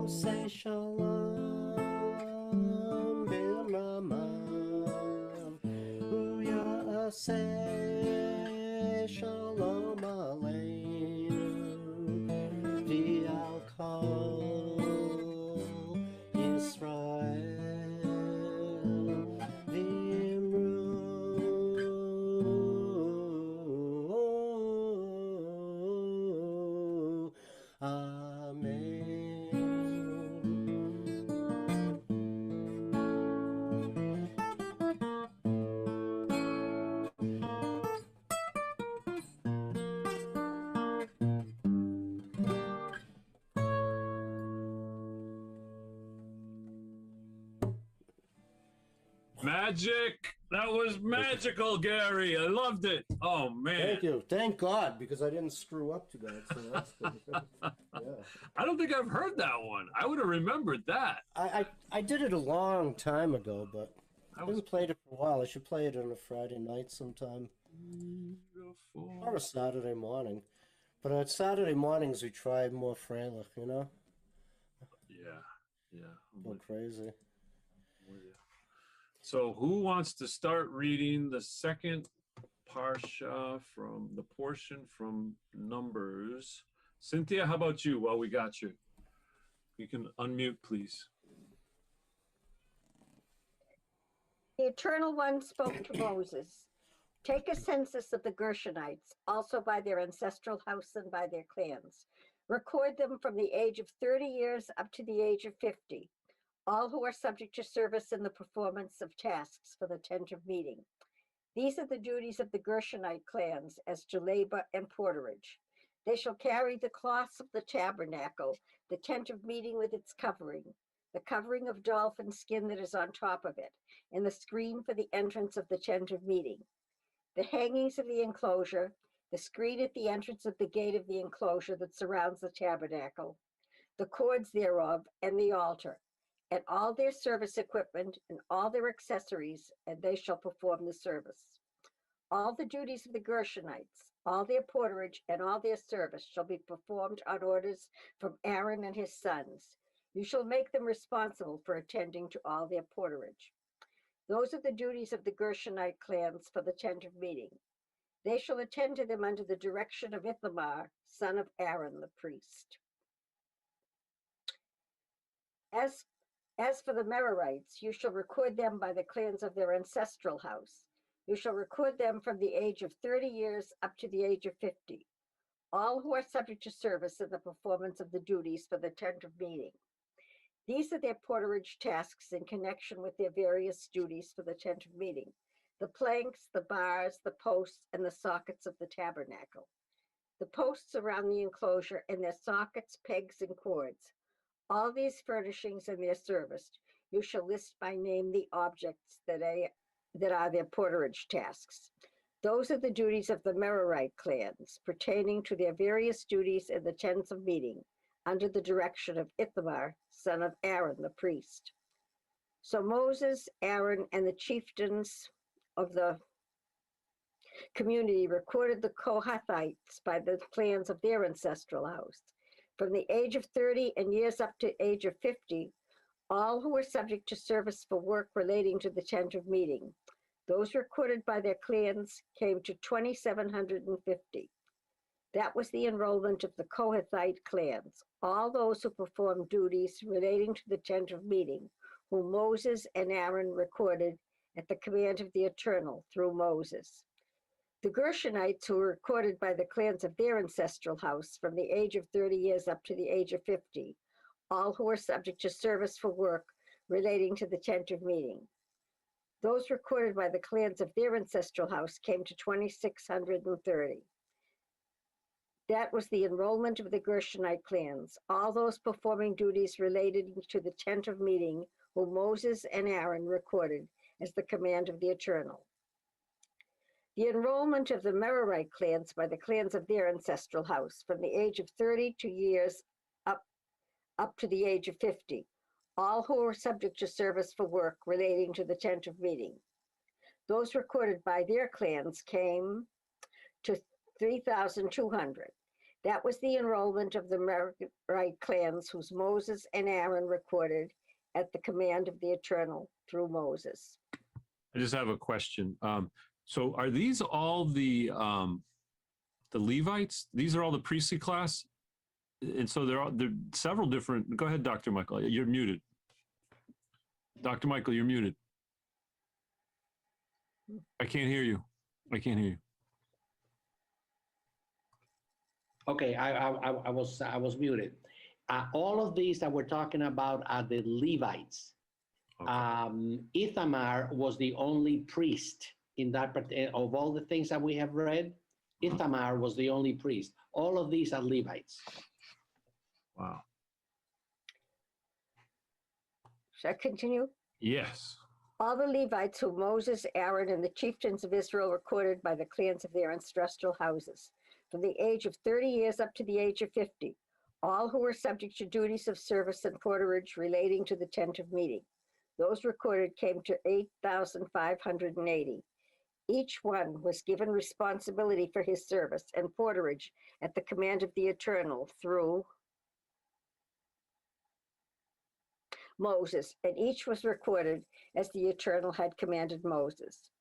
Say shalom b'ramam, say shalom aleinu, v'al kol Yisrael, v'imru, amen. Magic! That was magical, Gary. I loved it. Oh, man. Thank you. Thank God, because I didn't screw up too bad. So that's good. Yeah. I don't think I've heard that one. I would have remembered that. I did it a long time ago, but I haven't played it for a while. I should play it on a Friday night sometime. Beautiful. Or a Saturday morning. But on Saturday mornings, we try more Freilich, you know? Yeah. Go crazy. So who wants to start reading the second parsha from the portion from Numbers? Cynthia, how about you while we got you? You can unmute, please. The Eternal One spoke to Moses. Take a census of the Gershonites, also by their ancestral house and by their clans. Record them from the age of 30 years up to the age of 50. All who are subject to service in the performance of tasks for the tent of meeting. These are the duties of the Gershonite clans as to labor and porterage. They shall carry the cloths of the tabernacle, the tent of meeting with its covering, the covering of dolphin skin that is on top of it, and the screen for the entrance of the tent of meeting. The hangings of the enclosure, the screen at the entrance of the gate of the enclosure that surrounds the tabernacle, the cords thereof, and the altar, and all their service equipment and all their accessories, and they shall perform the service. All the duties of the Gershonites, all their porterage, and all their service shall be performed on orders from Aaron and his sons. You shall make them responsible for attending to all their porterage. Those are the duties of the Gershonite clans for the tent of meeting. They shall attend to them under the direction of Ithamar, son of Aaron the priest. As for the Merarites, you shall record them by the clans of their ancestral house. You shall record them from the age of 30 years up to the age of 50. All who are subject to service in the performance of the duties for the tent of meeting. These are their porterage tasks in connection with their various duties for the tent of meeting. The planks, the bars, the posts, and the sockets of the tabernacle. The posts around the enclosure and their sockets, pegs, and cords. All these furnishings and their service, you shall list by name the objects that are their porterage tasks. Those are the duties of the Merarite clans, pertaining to their various duties in the tents of meeting, under the direction of Ithamar, son of Aaron the priest. So Moses, Aaron, and the chieftains of the community recorded the Kohathites by the clans of their ancestral house. From the age of 30 and years up to age of 50, all who were subject to service for work relating to the tent of meeting. Those recorded by their clans came to 2,750. That was the enrollment of the Kohathite clans, all those who performed duties relating to the tent of meeting, whom Moses and Aaron recorded at the command of the Eternal through Moses. The Gershonites, who were recorded by the clans of their ancestral house from the age of 30 years up to the age of 50, all who were subject to service for work relating to the tent of meeting. Those recorded by the clans of their ancestral house came to 2,630. That was the enrollment of the Gershonite clans, all those performing duties related to the tent of meeting, whom Moses and Aaron recorded as the command of the Eternal. The enrollment of the Merarite clans by the clans of their ancestral house from the age of 32 years up to the age of 50, all who were subject to service for work relating to the tent of meeting. Those recorded by their clans came to 3,200. That was the enrollment of the Merarite clans whose Moses and Aaron recorded at the command of the Eternal through Moses. I just have a question. So are these all the Levites? These are all the priestly class? And so there are several different. Go ahead, Dr. Michael. You're muted. Dr. Michael, you're muted. I can't hear you. I can't hear you. Okay, I was muted. All of these that we're talking about are the Levites. Okay. Ithamar was the only priest in that of all the things that we have read. Ithamar was the only priest. All of these are Levites. Wow. Should I continue? Yes. All the Levites whom Moses, Aaron, and the chieftains of Israel recorded by the clans of their ancestral houses, from the age of 30 years up to the age of 50, all who were subject to duties of service and porterage relating to the tent of meeting. Those recorded came to 8,580. Each one was given responsibility for his service and porterage at the command of the Eternal through Moses, and each was recorded as the Eternal had commanded Moses.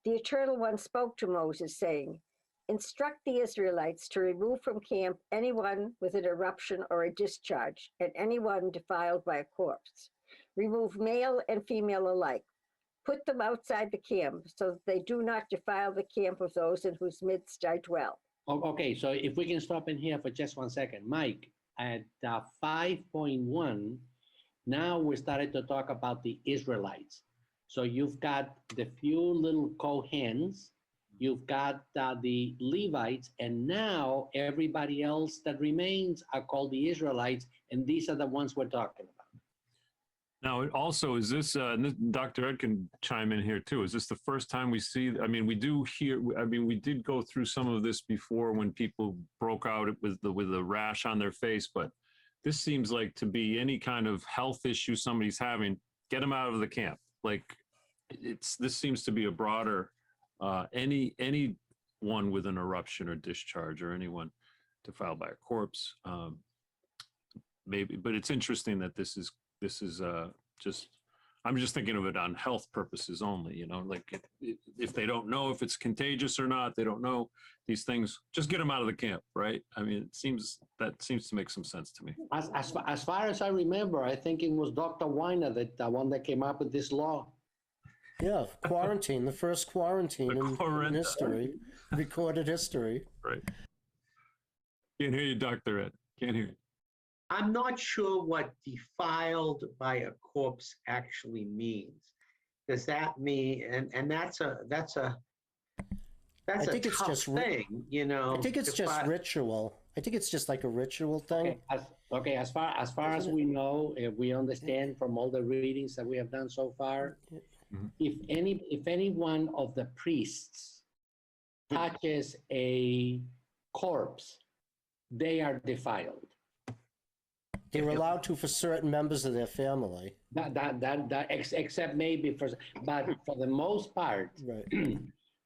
The Eternal One spoke to Moses, saying, "Instruct the Israelites to remove from camp anyone with an eruption or a discharge, and anyone defiled by a corpse. Remove male and female alike. Put them outside the camp so that they do not defile the camp of those in whose midst I dwell." Okay, so if we can stop in here for just 1 second. Mike, at 5.1, now we started to talk about the Israelites. So you've got the few little Kohens, you've got the Levites, and now everybody else that remains are called the Israelites, and these are the ones we're talking about. Now, also, is this, Dr. Ed can chime in here too, is this the first time we see, I mean, we did go through some of this before when people broke out with the rash on their face, but this seems like to be any kind of health issue somebody's having, get them out of the camp. Like, this seems to be a broader, anyone with an eruption or discharge or anyone defiled by a corpse, maybe, but it's interesting that this is just, I'm just thinking of it on health purposes only, you know, like if they don't know if it's contagious or not, they don't know these things, just get them out of the camp, right? I mean, that seems to make some sense to me. As far as I remember, I think it was Dr. Weiner, the one that came up with this law. Yeah, quarantine, the first quarantine in history, recorded history. Right. Can't hear you, Dr. Ed. Can't hear you. I'm not sure what defiled by a corpse actually means. Does that mean, and that's a tough thing, you know. I think it's just ritual. I think it's just like a ritual thing. Okay, as far as we know, we understand from all the readings that we have done so far, if any one of the priests touches a corpse, they are defiled. They're allowed to for certain members of their family. Except maybe but for the most part, right.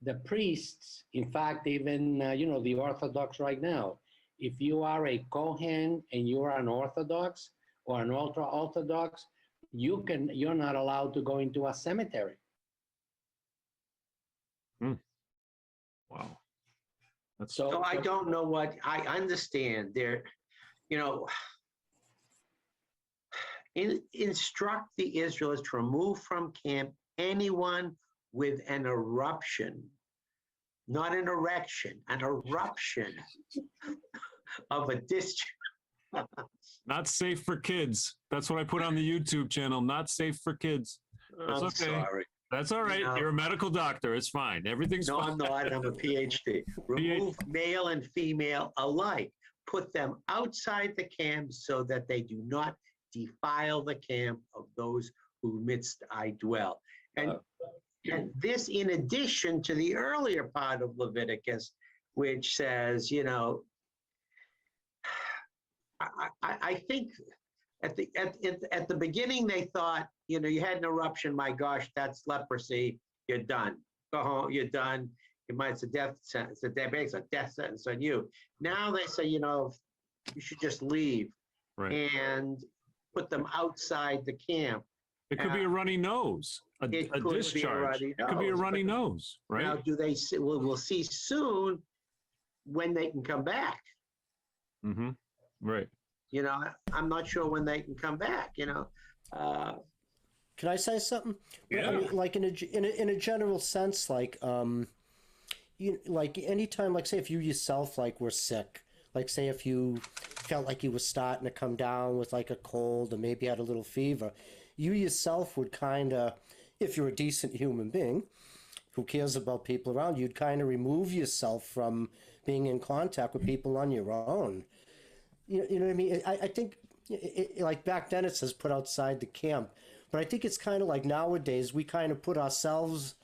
The priests, in fact, even the Orthodox right now, if you are a Kohen and you are an Orthodox or an ultra-Orthodox, you're not allowed to go into a cemetery. Wow. So I don't know what I understand there, instruct the Israelites to remove from camp anyone with an eruption not an erection, an eruption of a discharge. Not safe for kids. That's what I put on the YouTube channel. Not safe for kids. That's I'm okay. sorry. That's all right. No. You're a medical doctor. It's fine. Everything's No, fine. I'm not. I'm a PhD. Remove male and female alike. Put them outside the camp so that they do not defile the camp of those who midst I dwell. And this, in addition to the earlier part of Leviticus, which says, you know, I think at the beginning they thought, you know, you had an eruption, my gosh, that's leprosy, you're done. Go home, you're done. You might, it's a death sentence, it's a death sentence on you. Now they say, you know, you should just leave and put them outside the camp. It could be a runny nose, a discharge. It could be a runny nose, right? Now, do they see, we'll see soon when they can come back. Mm-hmm. Right. You know, I'm not sure when they can come back, you know. Can I say something? Yeah. I mean, like in a general sense, like you like anytime, like say if you yourself like were sick, like say if you felt like you were starting to come down with like a cold or maybe had a little fever, you yourself would kind of, if you're a decent human being who cares about people around you, you'd kind of remove yourself from being in contact with people on your own. You know what I mean? I think like back then it says put outside the camp, but I think it's kind of like nowadays we kind of put ourselves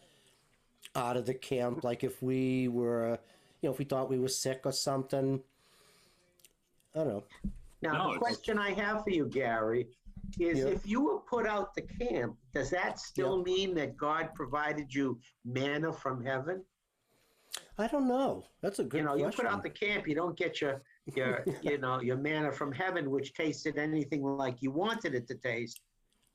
out of the camp. Like if we were, you know, if we thought we were sick or something. I don't know. Now, the question I have for you, Gary, is if you were put out the camp, does that still mean that God provided you manna from heaven? I don't know. That's a good question. You put out the camp, you don't get your your manna from heaven, which tasted anything like you wanted it to taste.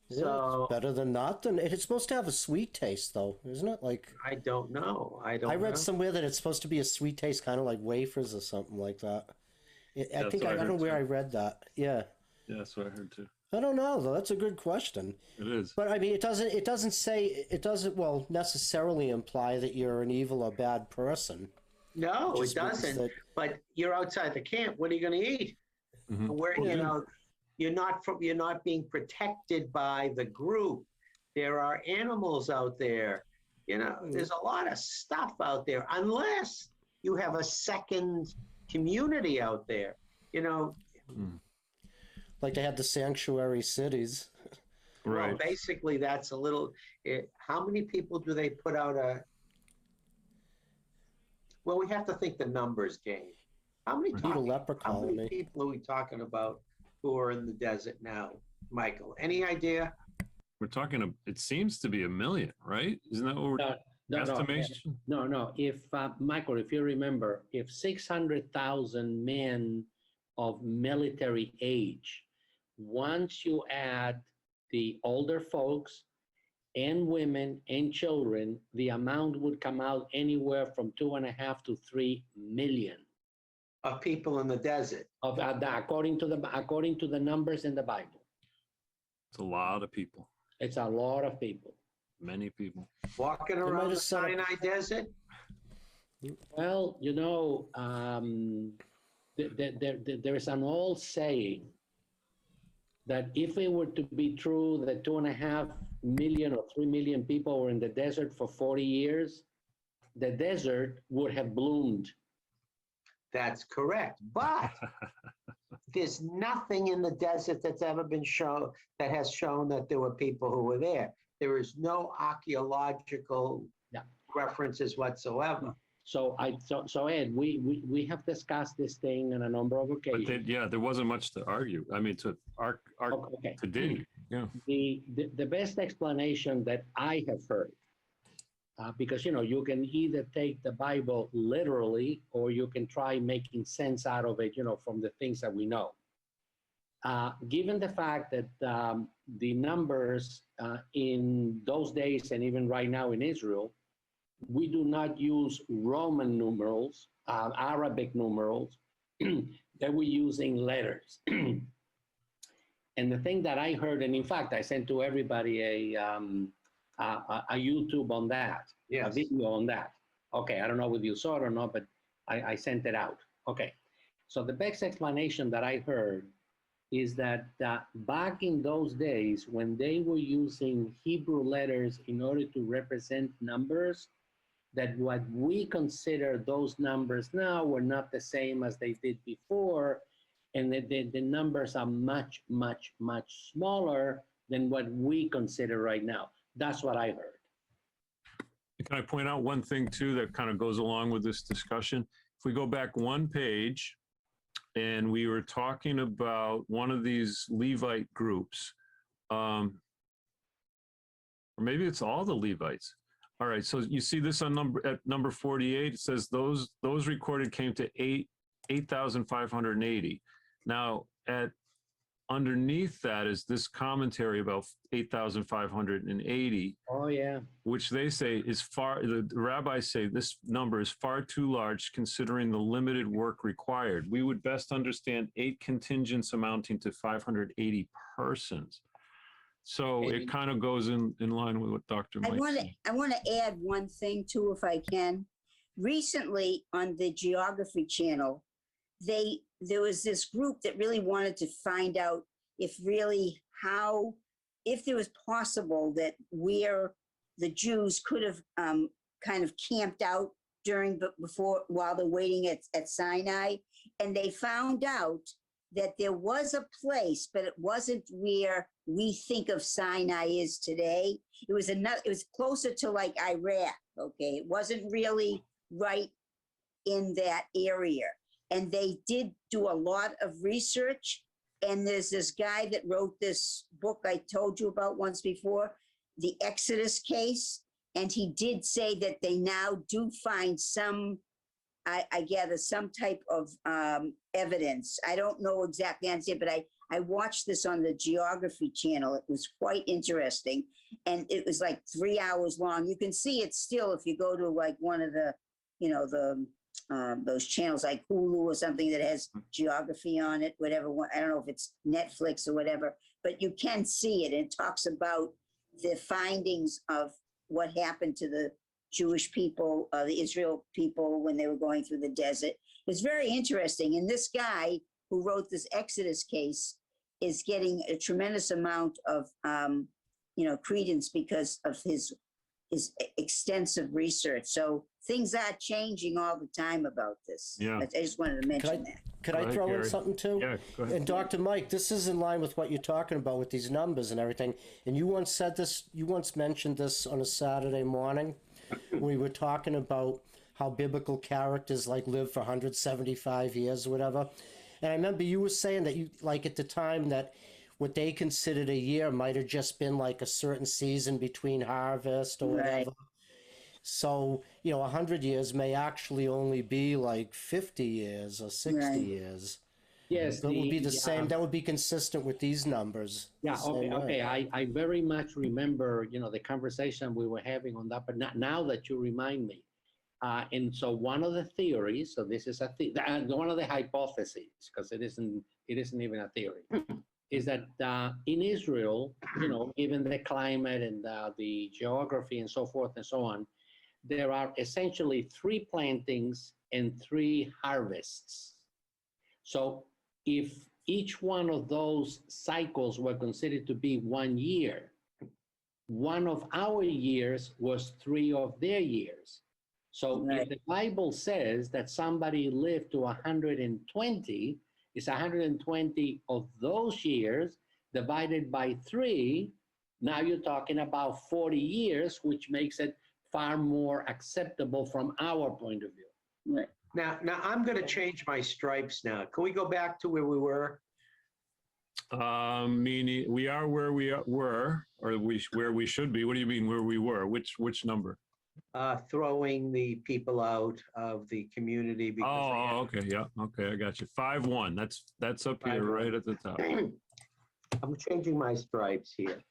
Yeah, So it's better than nothing. It's supposed to have a sweet taste, though, isn't it? Like I don't know. I read somewhere that it's supposed to be a sweet taste, kind of like wafers or something like that. I think I don't know where I read that. Yeah. Yeah, that's what I heard too. I don't know though. That's a good question. It is. But I mean, it doesn't well necessarily imply that you're an evil or bad person. No, it doesn't. But you're outside the camp. What are you going to eat? Mm-hmm. Where you're not being protected by the group. There are animals out there. You know, there's a lot of stuff out there. Unless you have a second community out there. You know. Like they had the sanctuary cities. Right. Well, basically, that's a little. How many people do they put out Well, we have to think the numbers game. How many people are we talking about who are in the desert now, Michael? Any idea? We're talking, it seems to be 1 million, right? Isn't that what we're estimation? No. If, Michael, if you remember, if 600,000 men of military age, once you add the older folks and women and children, the amount would come out anywhere from 2.5 to 3 million of people in the desert. Of according to the numbers in the Bible. It's a lot of people. It's a lot of people. Many people. Walking around the Sinai Desert? Well, you know, there is an old saying that if it were to be true that 2.5 million or 3 million people were in the desert for 40 years, the desert would have bloomed. That's correct. But there's nothing in the desert that's ever been shown that has shown that there were people who were there. There is no archaeological references whatsoever. So Ed, we have discussed this thing on a number of occasions. But there wasn't much to argue. I mean, to today. Yeah. The best explanation that I have heard, because you can either take the Bible literally or you can try making sense out of it, from the things that we know. Given the fact that the numbers in those days and even right now in Israel, we do not use Roman numerals, Arabic numerals, that we're using letters. And the thing that I heard, and in fact, I sent to everybody a YouTube on that, a video on that. Okay, I don't know whether you saw it or not, but I sent it out. Okay, so the best explanation that I heard is that back in those days, when they were using Hebrew letters in order to represent numbers, that what we consider those numbers now were not the same as they did before, and that the numbers are much, much, much smaller than what we consider right now. That's what I heard. Can I point out one thing too that kind of goes along with this discussion? If we go back one page, and we were talking about one of these Levite groups, or maybe it's all the Levites. All right, so you see this on number 48. It says those recorded came to 8,580. Now underneath that is this commentary about 8,580. Oh yeah. Which they say is the rabbis say this number is far too large considering the limited work required. We would best understand 8 contingents amounting to 580 persons. So it kind of goes in line with what Dr. Mike said. I want to add one thing too, if I can. Recently on the Geography Channel, there was this group that really wanted to find out if there was possible that where the Jews could have kind of camped out while they're waiting at Sinai. And they found out that there was a place, but it wasn't where we think of Sinai is today. It was closer to like Iraq, okay? It wasn't really right in that area. And they did do a lot of research. And there's this guy that wrote this book I told you about once before, the Exodus case. And he did say that they now do find some, I gather, some type of evidence. I don't know exactly, but I watched this on the Geography Channel. It was quite interesting. And it was like 3 hours long. You can see it still if you go to like one of the, those channels like Hulu or something that has geography on it, whatever. I don't know if it's Netflix or whatever, but you can see it. And it talks about the findings of what happened to the Jewish people, the Israel people when they were going through the desert. It's very interesting. And this guy who wrote this Exodus case is getting a tremendous amount of, credence because of his extensive research. So things are changing all the time about this. Yeah. I just wanted to mention that. Could I throw in Gary. something too? Yeah, go ahead. And Dr. Mike, this is in line with what you're talking about with these numbers and everything. And you once mentioned this on a Saturday morning. We were talking about how biblical characters like live for 175 years or whatever. And I remember you were saying that you, like at the time, that what they considered a year might have just been like a certain season between harvest or whatever. Right. So, 100 years may actually only be like 50 years or 60 Right. years. Yes. That would be the same. That would be consistent with these numbers. Yeah, the same okay. way. I very much remember, the conversation we were having on that, but now that you remind me. And so one of the theories, so this is one of the hypotheses, because it isn't even a theory, is that in Israel, given the climate and the geography and so forth and so on, there are essentially 3 plantings and 3 harvests. So if each one of those cycles were considered to be 1 year, one of our years was 3 of their years. So Right. if the Bible says that somebody lived to 120, it's 120 of those years divided by 3. Now you're talking about 40 years, which makes it far more acceptable from our point of view. Right. Now I'm going to change my stripes now. Can we go back to where we were? Meaning we are where we were, or where we should be. What do you mean where we were? Which number? Throwing the people out of the community because they had- Okay, yeah, okay, I got you. 5-1. That's up here 5-1. right at the top. I'm changing my stripes here.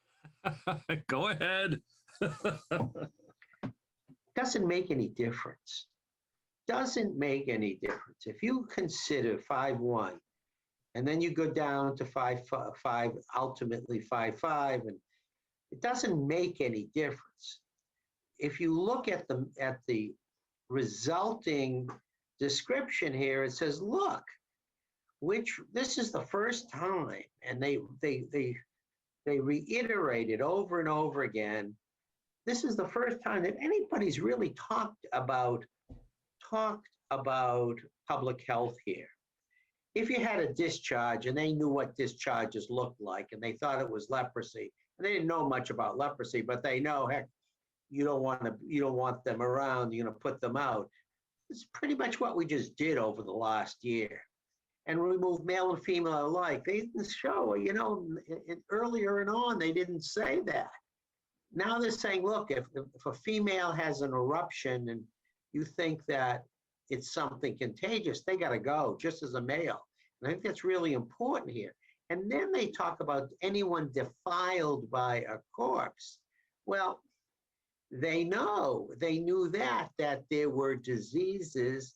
Go ahead. Doesn't make any difference. Doesn't make any difference. If you consider 5-1, and then you go down to 5-5, ultimately 5-5, and it doesn't make any difference. If you look at the resulting description here, it says, look, this is the first time, and they reiterated over and over again, this is the first time that anybody's really talked about public health here. If you had a discharge and they knew what discharges looked like and they thought it was leprosy, and they didn't know much about leprosy, but they know, heck, you don't want them around, you're going to put them out. It's pretty much what we just did over the last year. And remove male and female alike. They didn't show, earlier and on, they didn't say that. Now they're saying, look, if a female has an eruption and you think that it's something contagious, they got to go, just as a male. And I think that's really important here. And then they talk about anyone defiled by a corpse. Well, they knew that there were diseases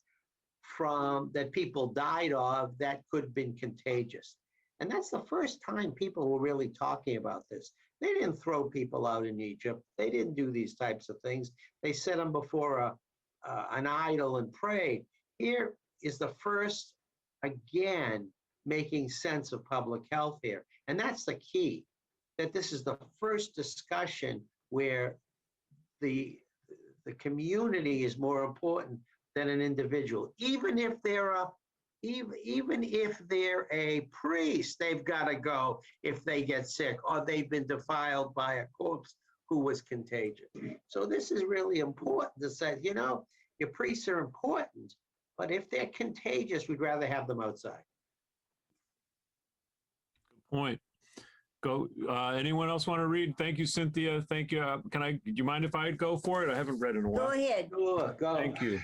that people died of that could have been contagious. And that's the first time people were really talking about this. They didn't throw people out in Egypt. They didn't do these types of things. They set them before an idol and prayed. Here is the first, again, making sense of public health here. And that's the key, that this is the first discussion where the community is more important than an individual. Even if they're a priest, they've got to go if they get sick or they've been defiled by a corpse who was contagious. So this is really important to say, your priests are important, but if they're contagious, we'd rather have them outside. Good point. Go. Anyone else want to read? Thank you, Cynthia. Thank you. Do you mind if I go for it? I haven't read in a while. Go ahead. Go. Thank you.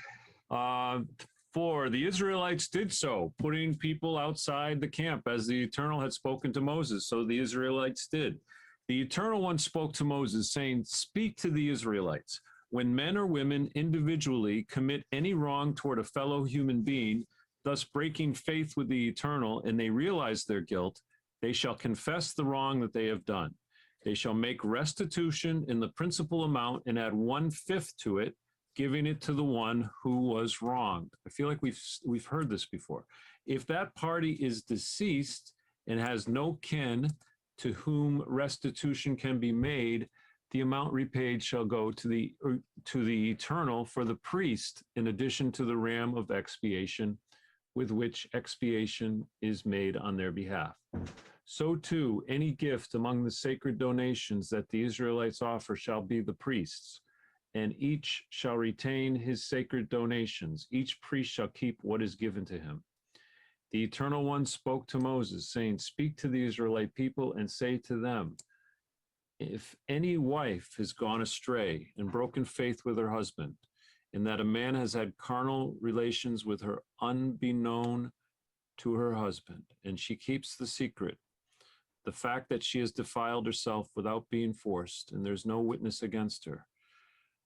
For the Israelites did so, putting people outside the camp as the Eternal had spoken to Moses. So the Israelites did. The Eternal One spoke to Moses, saying, speak to the Israelites. When men or women individually commit any wrong toward a fellow human being, thus breaking faith with the Eternal, and they realize their guilt, they shall confess the wrong that they have done. They shall make restitution in the principal amount and add 1/5 to it, giving it to the one who was wronged. I feel like we've heard this before. If that party is deceased and has no kin to whom restitution can be made, the amount repaid shall go to the Eternal for the priest, in addition to the ram of expiation, with which expiation is made on their behalf. So too, any gift among the sacred donations that the Israelites offer shall be the priest's, and each shall retain his sacred donations. Each priest shall keep what is given to him. The Eternal One spoke to Moses, saying, speak to the Israelite people and say to them, if any wife has gone astray and broken faith with her husband, and that a man has had carnal relations with her unbeknown to her husband, and she keeps the secret, the fact that she has defiled herself without being forced, and there's no witness against her,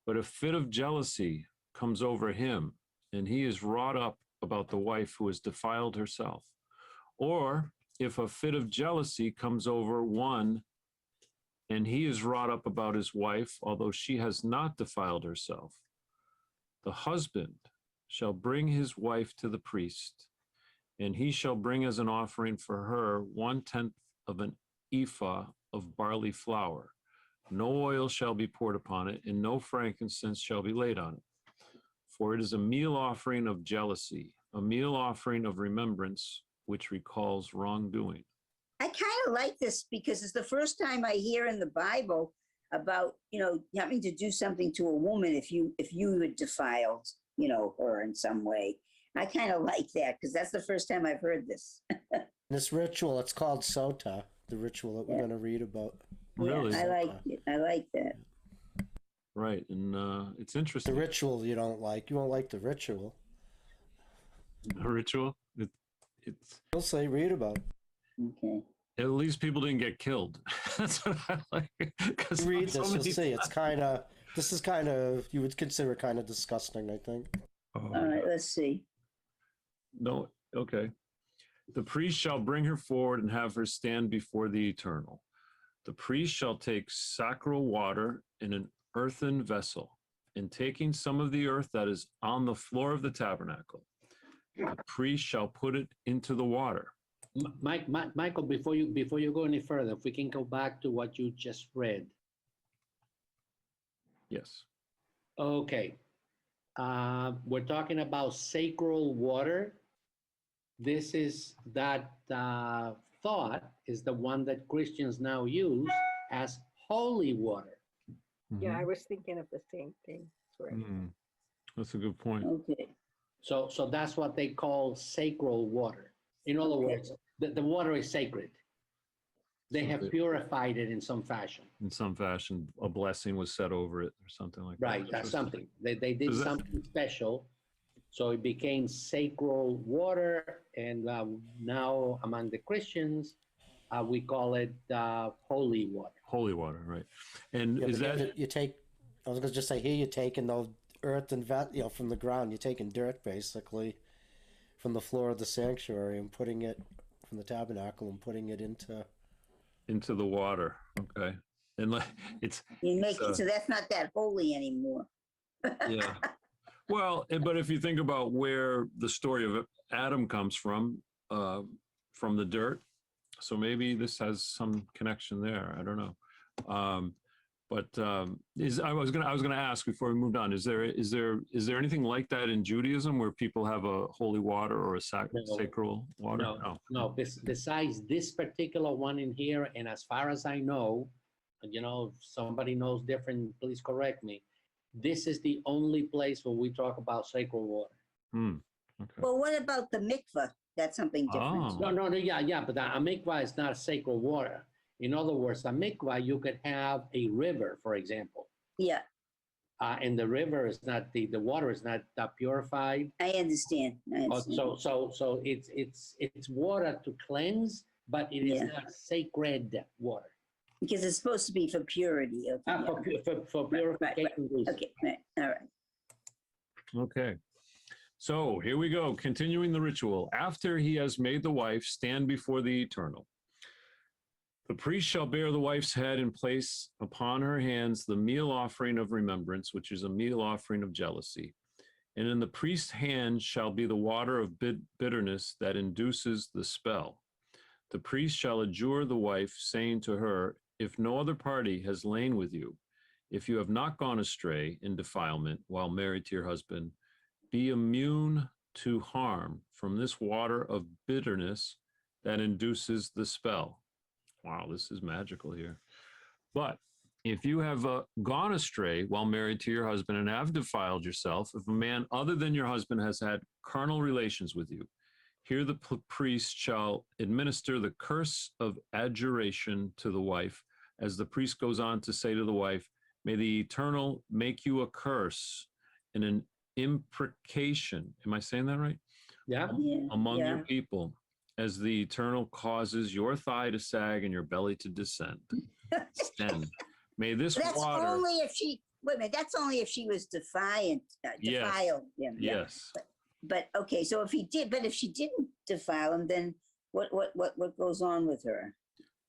but a fit of jealousy comes over him, and he is wrought up about the wife who has defiled herself. Or if a fit of jealousy comes over one, and he is wrought up about his wife, although she has not defiled herself, the husband shall bring his wife to the priest, and he shall bring as an offering for her 1/10 of an ephah of barley flour. No oil shall be poured upon it, and no frankincense shall be laid on it. For it is a meal offering of jealousy, a meal offering of remembrance, which recalls wrongdoing. I kind of like this because it's the first time I hear in the Bible about, having to do something to a woman if you had defiled, her in some way. I kind of like that because that's the first time I've heard this. This ritual, it's called Sota, the ritual that we're going to read about. Really? Yeah, I like it. I like that. Right, and it's interesting. The ritual you don't like. You won't like the ritual. A ritual? It's. He'll say read about it. Okay. At least people didn't get killed. That's what I like. You read this, you'll see. This is kind of, you would consider it kind of disgusting, I think. Oh, All right, let's see. no, okay. The priest shall bring her forward and have her stand before the Eternal. The priest shall take sacral water in an earthen vessel and taking some of the earth that is on the floor of the tabernacle, the priest shall put it into the water. Michael, before you go any further, if we can go back to what you just read. Yes. Okay. We're talking about sacred water. This is that thought is the one that Christians now use as holy water. Yeah, I was thinking of the same thing. Sorry. That's a good point. Okay. So that's what they call sacred water. In other Okay. words, the water is sacred. They have purified it in some fashion. In some fashion, a blessing was set over it or something like that. Right, that's something. They did Is that- something special. So it became sacred water. And now among the Christians, we call it holy water. Holy water, right? And Yeah, is but that you take? I was gonna just say here you're taking the earth and from the ground. You're taking dirt basically from the floor of the sanctuary and putting it from the tabernacle and putting it into the water? Okay, and like it's You make So- it so that's not that holy anymore. yeah. Well, but if you think about where the story of Adam comes from the dirt, so maybe this has some connection there. I don't know. I was gonna ask before we moved on. Is there anything like that in Judaism where people have a holy water or a No. sacral water? No. Besides this particular one in here, and as far as I know, if somebody knows different, please correct me. This is the only place where we talk about sacred water. Okay. Well, what about the mikvah? That's something different. Oh. No, yeah, but a mikvah is not sacred water. In other words, a mikvah, you could have a river, for example, Yeah, and the river is not the water is not purified. I understand. So it's water to cleanse, but it is Yeah. not sacred water. Because it's supposed to be for purity. Okay. For Right, right, purification reasons. Okay. Right, all right. Okay. So here we go, continuing the ritual. After he has made the wife stand before the Eternal, the priest shall bear the wife's head and place upon her hands the meal offering of remembrance, which is a meal offering of jealousy. And in the priest's hand shall be the water of bitterness that induces the spell. The priest shall adjure the wife, saying to her, if no other party has lain with you, if you have not gone astray in defilement while married to your husband, be immune to harm from this water of bitterness that induces the spell. Wow, this is magical here. But if you have gone astray while married to your husband and have defiled yourself, if a man other than your husband has had carnal relations with you, here the priest shall administer the curse of adjuration to the wife, as the priest goes on to say to the wife, may the Eternal make you a curse and an imprecation. Am I saying that right? Yeah. Among your people, as the Eternal causes your thigh to sag and your belly to descend. May this That's water. only if she. Wait a minute. That's only if she was defiled. Defiled him. Yeah. Yes. But okay. So if he did, but if she didn't defile him, then what goes on with her?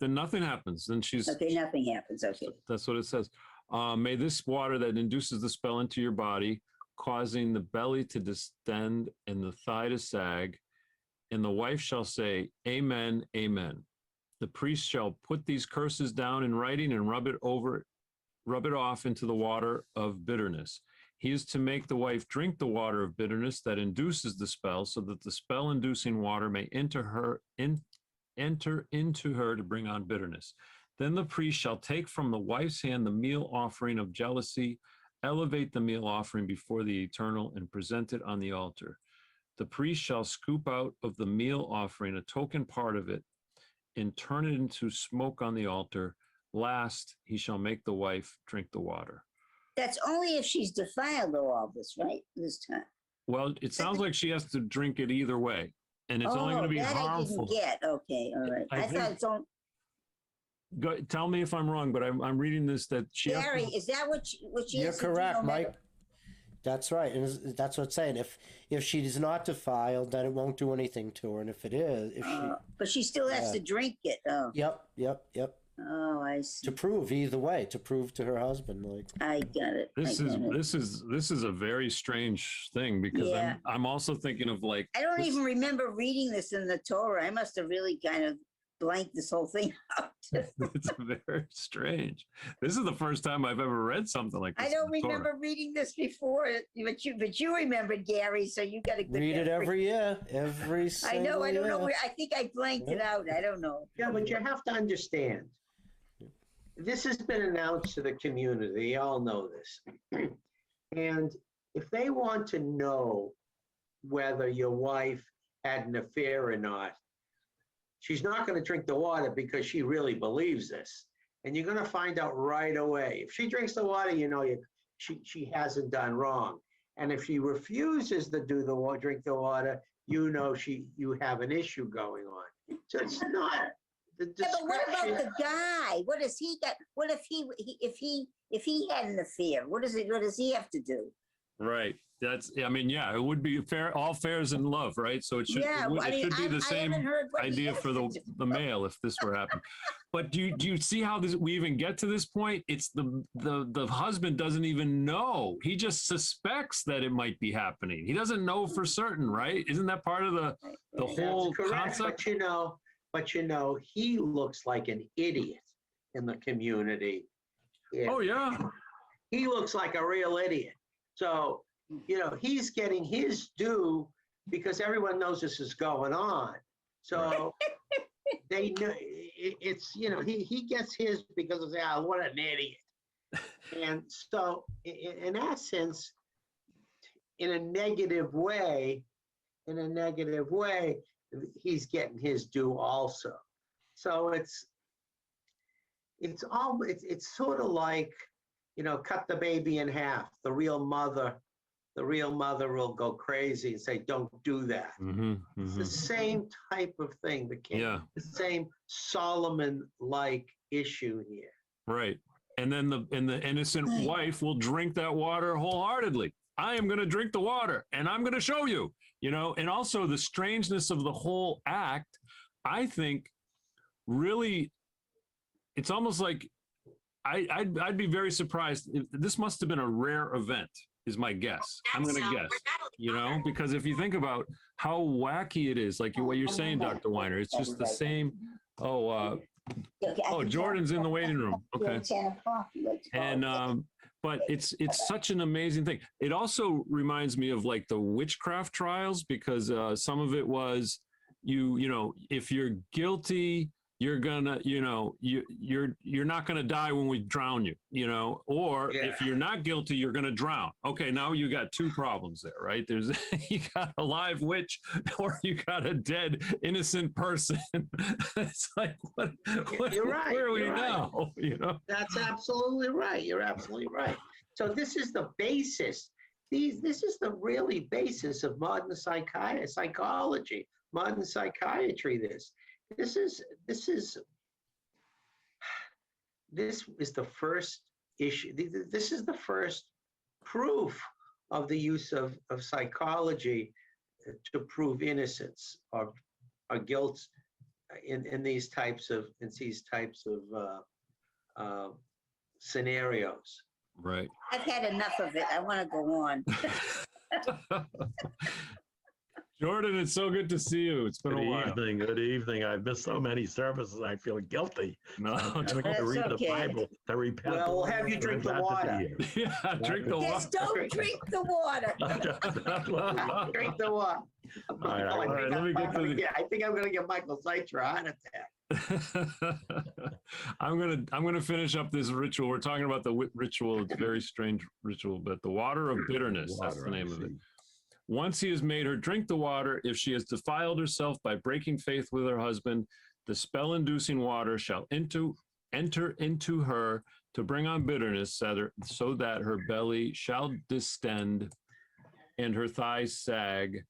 Then nothing happens. Then she's. Okay, nothing happens. Okay. That's what it says. May this water that induces the spell into your body, causing the belly to distend and the thigh to sag, and the wife shall say, Amen, Amen. The priest shall put these curses down in writing and rub it off into the water of bitterness. He is to make the wife drink the water of bitterness that induces the spell, so that the spell-inducing water may enter into her to bring on bitterness. Then the priest shall take from the wife's hand the meal offering of jealousy, elevate the meal offering before the Eternal, and present it on the altar. The priest shall scoop out of the meal offering a token part of it and turn it into smoke on the altar. Last, he shall make the wife drink the water. That's only if she's defiled all this, right? This time. Well, it sounds like she has to drink it either way, and it's only going to be that harmful. I didn't get. Okay, all right. I I thought think- it's on. Tell me if I'm wrong, but I'm reading this that she has Gary, to, is that what she You're has to do correct, no matter- Mike. That's right, and that's what it's saying. If she is not defiled, then it won't do anything to her, and if it is, if she, But she still has Yeah. to drink it. Oh, yep. Oh, I see. to prove either way, to prove to her husband, like. I got it. This I is got it. this is a very strange thing because Yeah. I'm also thinking of like I don't this- even remember reading this in the Torah. I must have really kind of blanked this whole thing out. it's very strange. This is the first time I've ever read something like this. I don't in the Torah. remember reading this before, but you remembered, Gary, so you got a good Read it memory. every year, every I single know, I don't know year. where, I think I blanked it out. I don't know. Yeah, but you have to understand, this has been announced to the community, you all know this. And if they want to know whether your wife had an affair or not, she's not going to drink the water because she really believes this. And you're going to find out right away. If she drinks the water, you know she hasn't done wrong. And if she refuses to do drink the water, you know you have an issue going on. So it's not the Yeah, but what about description. the guy? What does he got? What if he had an affair? What does he have to do? Right. That's. I mean, yeah, it would be fair. All fair's in love, right? So it should. Yeah, it, would- I it mean, should be the I haven't same heard what he idea has for to do. the male if this were happening. But do you see how we even get to this point? It's the husband doesn't even know. He just suspects that it might be happening. He doesn't know for certain, right? Isn't that part of the whole That's correct. concept? But he looks like an idiot in the community. Yeah. Oh yeah. He looks like a real idiot. So, he's getting his due because everyone knows this is going on. So they know it's, he gets his because of, what an idiot. And so in that sense, in a negative way, he's getting his due also. So it's sort of like, cut the baby in half. The real mother will go crazy and say, don't do that. It's the same type of thing. Yeah. The same Solomon-like issue here. Right. And then the innocent wife will drink that water wholeheartedly. I am going to drink the water and I'm going to show you, and also the strangeness of the whole act, I think really, it's almost like I'd be very surprised. This must have been a rare event, is my guess. I'm going to guess, because if you think about how wacky it is, like what you're saying, Dr. Weiner, it's just the same. Jordan's in the waiting room. Okay. And, but it's such an amazing thing. It also reminds me of like the witchcraft trials, because some of it was, if you're guilty, you're gonna, you're not gonna die when we drown you, or if you're not guilty, you're gonna drown. Okay, now you got two problems there, right? There's you got a live witch, or you got a dead innocent person. It's like what You're right. where are we You're right. now? That's absolutely right. You're absolutely right. So this is the basis. This is the really basis of modern psychology, modern psychiatry. This is the first issue. This is the first proof of the use of psychology to prove innocence or guilt in these types of scenarios. Right. I've had enough of it. I want to go on. Jordan, it's so good to see you. It's been Good a while. evening. Good evening. I've missed so many services. I feel guilty. No, I'm That's going to read okay. the Bible to repent. Well, we'll have you drink the water. yeah, drink the water. Just don't drink the water. Drink the water. All right, let me get to the- I think I'm going to get Michael Zeitzer a heart attack. I'm gonna finish up this ritual. We're talking about the ritual. It's a very strange ritual, but the water of bitterness. That's the name of it. Once he has made her drink the water, if she has defiled herself by breaking faith with her husband, the spell-inducing water shall enter into her to bring on bitterness, so that her belly shall distend and her thighs sag,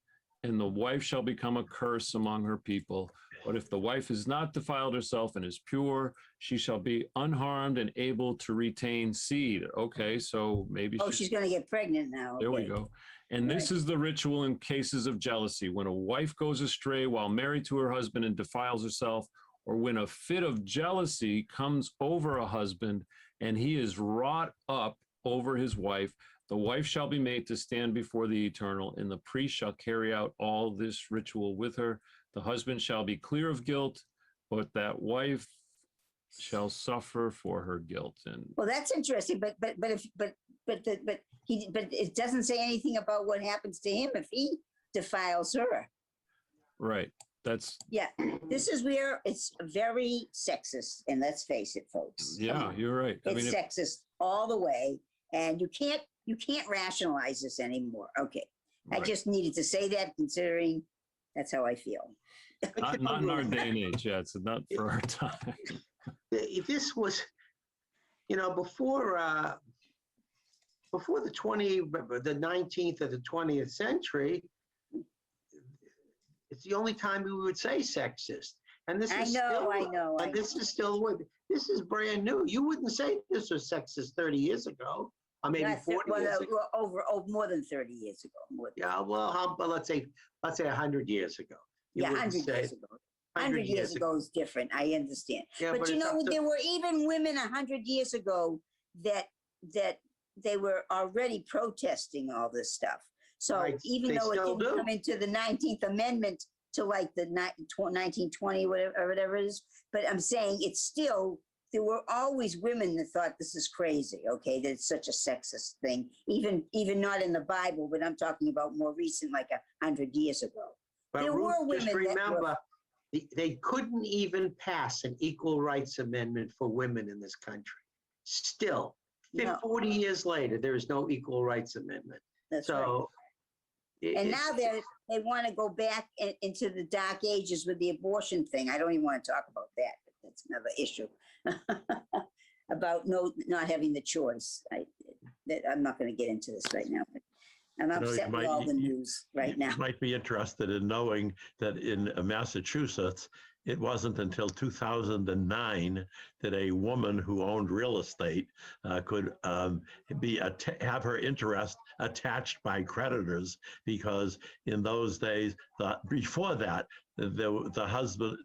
and the wife shall become a curse among her people. But if the wife has not defiled herself and is pure, she shall be unharmed and able to retain seed. Okay, so maybe She's going to get pregnant now. there we Okay. go. And this is the ritual in cases of jealousy. When a wife goes astray while married to her husband and defiles herself, or when a fit of jealousy comes over a husband, and he is wrought up over his wife, the wife shall be made to stand before the Eternal, and the priest shall carry out all this ritual with her. The husband shall be clear of guilt, but that wife shall suffer for her guilt. And Well, that's interesting, but it doesn't say anything about what happens to him if he defiles her. right, that's Yeah, this is where it's very sexist, and let's face it, folks. Come yeah, on. you're right. I It's mean, sexist all the way, and you can't rationalize this anymore. Okay, I right. just needed to say that, considering that's how I feel. Not in our day and age. Yeah, it's not for our time. If this was, before the 19th or the 20th century, it's the only time we would say sexist. And this is I know. And this is still what this is brand new. You wouldn't say this was sexist 30 years ago, or maybe 40 years ago. Over more than 30 years ago. Yeah, well, let's say 100 years ago. You Yeah, wouldn't 100 say years ago. 100 years ago is different. I understand. Yeah, but you it's know, up to- there were even women 100 years ago that they were already protesting all this stuff. So Right, even they though it still didn't do. come into the 19th Amendment to like the 1920, whatever it is, but I'm saying it's still, there were always women that thought this is crazy, okay, that it's such a sexist thing, even not in the Bible, but I'm talking about more recent, like 100 years ago. But There Ruth, were women just that were- remember, they couldn't even pass an equal rights amendment for women in this country. Still, No. 40 years later, there is no equal rights amendment. That's right. So, And now they want to go back into the dark ages with the abortion thing. I don't even want to talk about that. But that's another issue about not having the choice. I'm not going to get into this right now. But I'm upset with all the news right now. You might be interested in knowing that in Massachusetts, it wasn't until 2009 that a woman who owned real estate could have her interest attached by creditors, because in those days, before that, the husband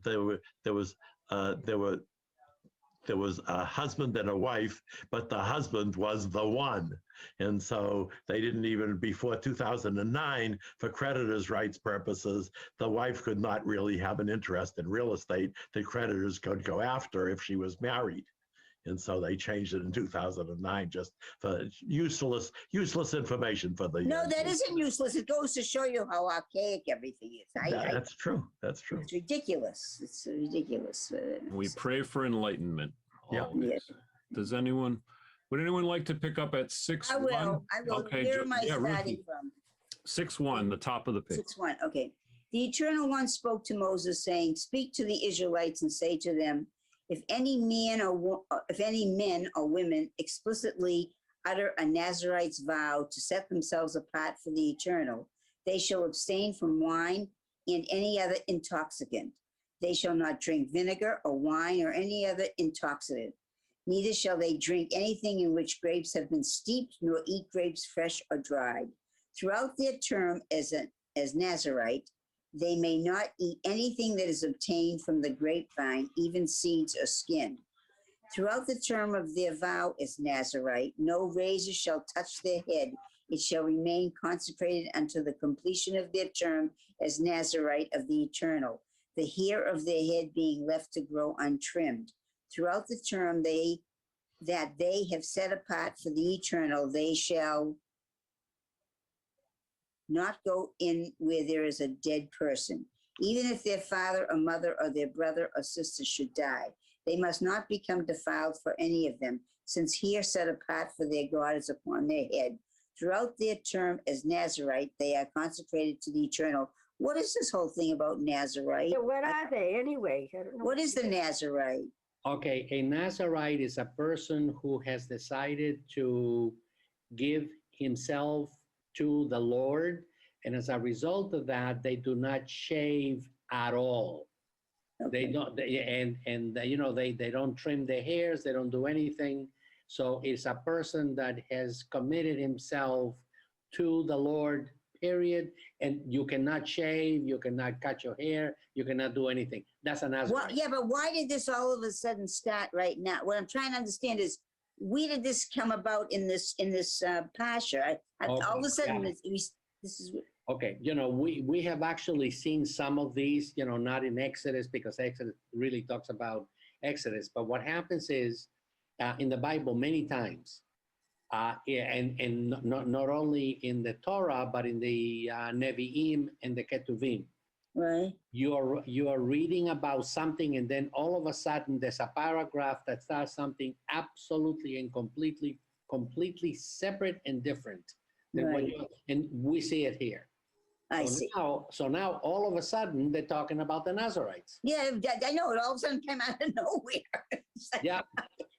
there was a husband and a wife, but the husband was the one. And so they didn't even, before 2009, for creditors' rights purposes, the wife could not really have an interest in real estate that creditors could go after if she was married. And so they changed it in 2009, just for useless information for the. No, that isn't useless. It goes to show you how archaic everything is. That's true. That's true. It's ridiculous. It's ridiculous. We pray for enlightenment. Yeah. Always. Would anyone like to pick up at 6-1? I will. Okay, Where am I yeah, starting Ruthie. from? 6-1, the top of the page. 6:1. Okay. The Eternal One spoke to Moses, saying, "Speak to the Israelites and say to them, if any men or women explicitly utter a Nazarite's vow to set themselves apart for the Eternal, they shall abstain from wine and any other intoxicant. They shall not drink vinegar or wine or any other intoxicant. Neither shall they drink anything in which grapes have been steeped, nor eat grapes fresh or dried. Throughout their term as Nazarite, they may not eat anything that is obtained from the grapevine, even seeds or skin. Throughout the term of their vow as Nazarite, no razor shall touch their head. It shall remain consecrated until the completion of their term as Nazarite of the Eternal, the hair of their head being left to grow untrimmed. Throughout the term that they have set apart for the Eternal, they shall not go in where there is a dead person, even if their father or mother or their brother or sister should die. They must not become defiled for any of them, since hair set apart for their God is upon their head. Throughout their term as Nazarite, they are consecrated to the Eternal." What is this whole thing about Nazarite? So what are they anyway? I don't know. What is the Nazarite? Okay, a Nazarite is a person who has decided to give himself to the Lord, and as a result of that, they do not shave at all. Okay. They don't, they don't trim their hairs, they don't do anything. So it's a person that has committed himself to the Lord, period, and you cannot shave, you cannot cut your hair, you cannot do anything. That's a Well, Nazarite. yeah, but why did this all of a sudden start right now? What I'm trying to understand is, where did this come about in this pasture? All of a Okay, sudden, got it. this is Okay, we have actually seen some of these, not in Exodus, because Exodus really talks about Exodus. But what happens is, in the Bible, many times, and not only in the Torah, but in the Nevi'im and the Ketuvim, right. you are reading about something, and then all of a sudden there's a paragraph that starts something absolutely and completely separate and different than what Right. and we see it here. I see. So now all of a sudden they're talking about the Nazarites. Yeah, I know. It all of a sudden came out of nowhere. It's like, Yeah.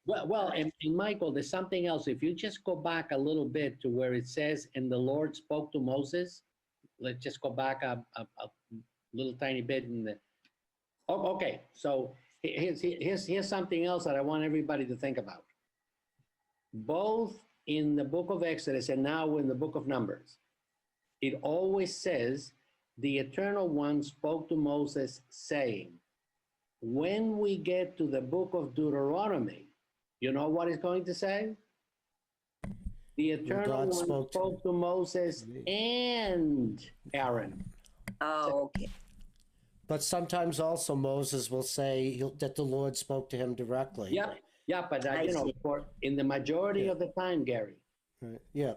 Well, and Michael, there's something else. If you just go back a little bit to where it says, "And the Lord spoke to Moses," let's just go back a little tiny bit. Okay. So here's something else that I want everybody to think about. Both in the book of Exodus and now in the book of Numbers, it always says, "The Eternal One spoke to Moses, saying." When we get to the book of Deuteronomy, you know what it's going to say? The Eternal God One spoke to Moses and Aaron. oh, okay. But sometimes also Moses will say that the Lord spoke to him directly. Yeah, but I see. in the majority of the time, Gary, Right. Yeah.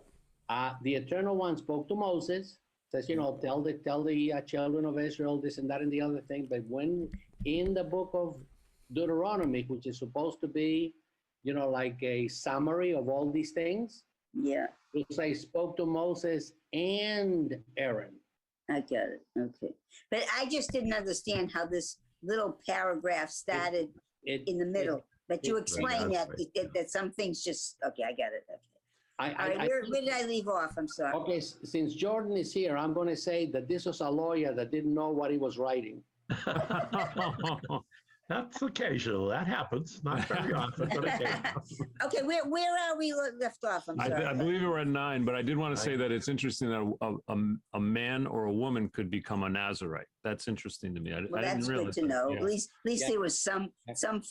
the Eternal One spoke to Moses, says, tell the children of Israel this and that and the other thing. But when in the book of Deuteronomy, which is supposed to be, like a summary of all these things, Yeah, it says spoke to Moses and Aaron. I got it. Okay. But I just didn't understand how this little paragraph started in the middle. But you explained that some things just, okay, I got it. Okay. All right, where did I leave off? I'm sorry. Okay, since Jordan is here, I'm going to say that this was a lawyer that didn't know what he was writing. That's occasional. That happens. Not very often, but occasional. Okay, where are we left off? I'm sorry. I believe we were at 9, but I did want to say that it's interesting that a man or a woman could become a Nazarite. That's interesting to me. I Well, didn't that's realize good to that. know. Yeah. At least there was some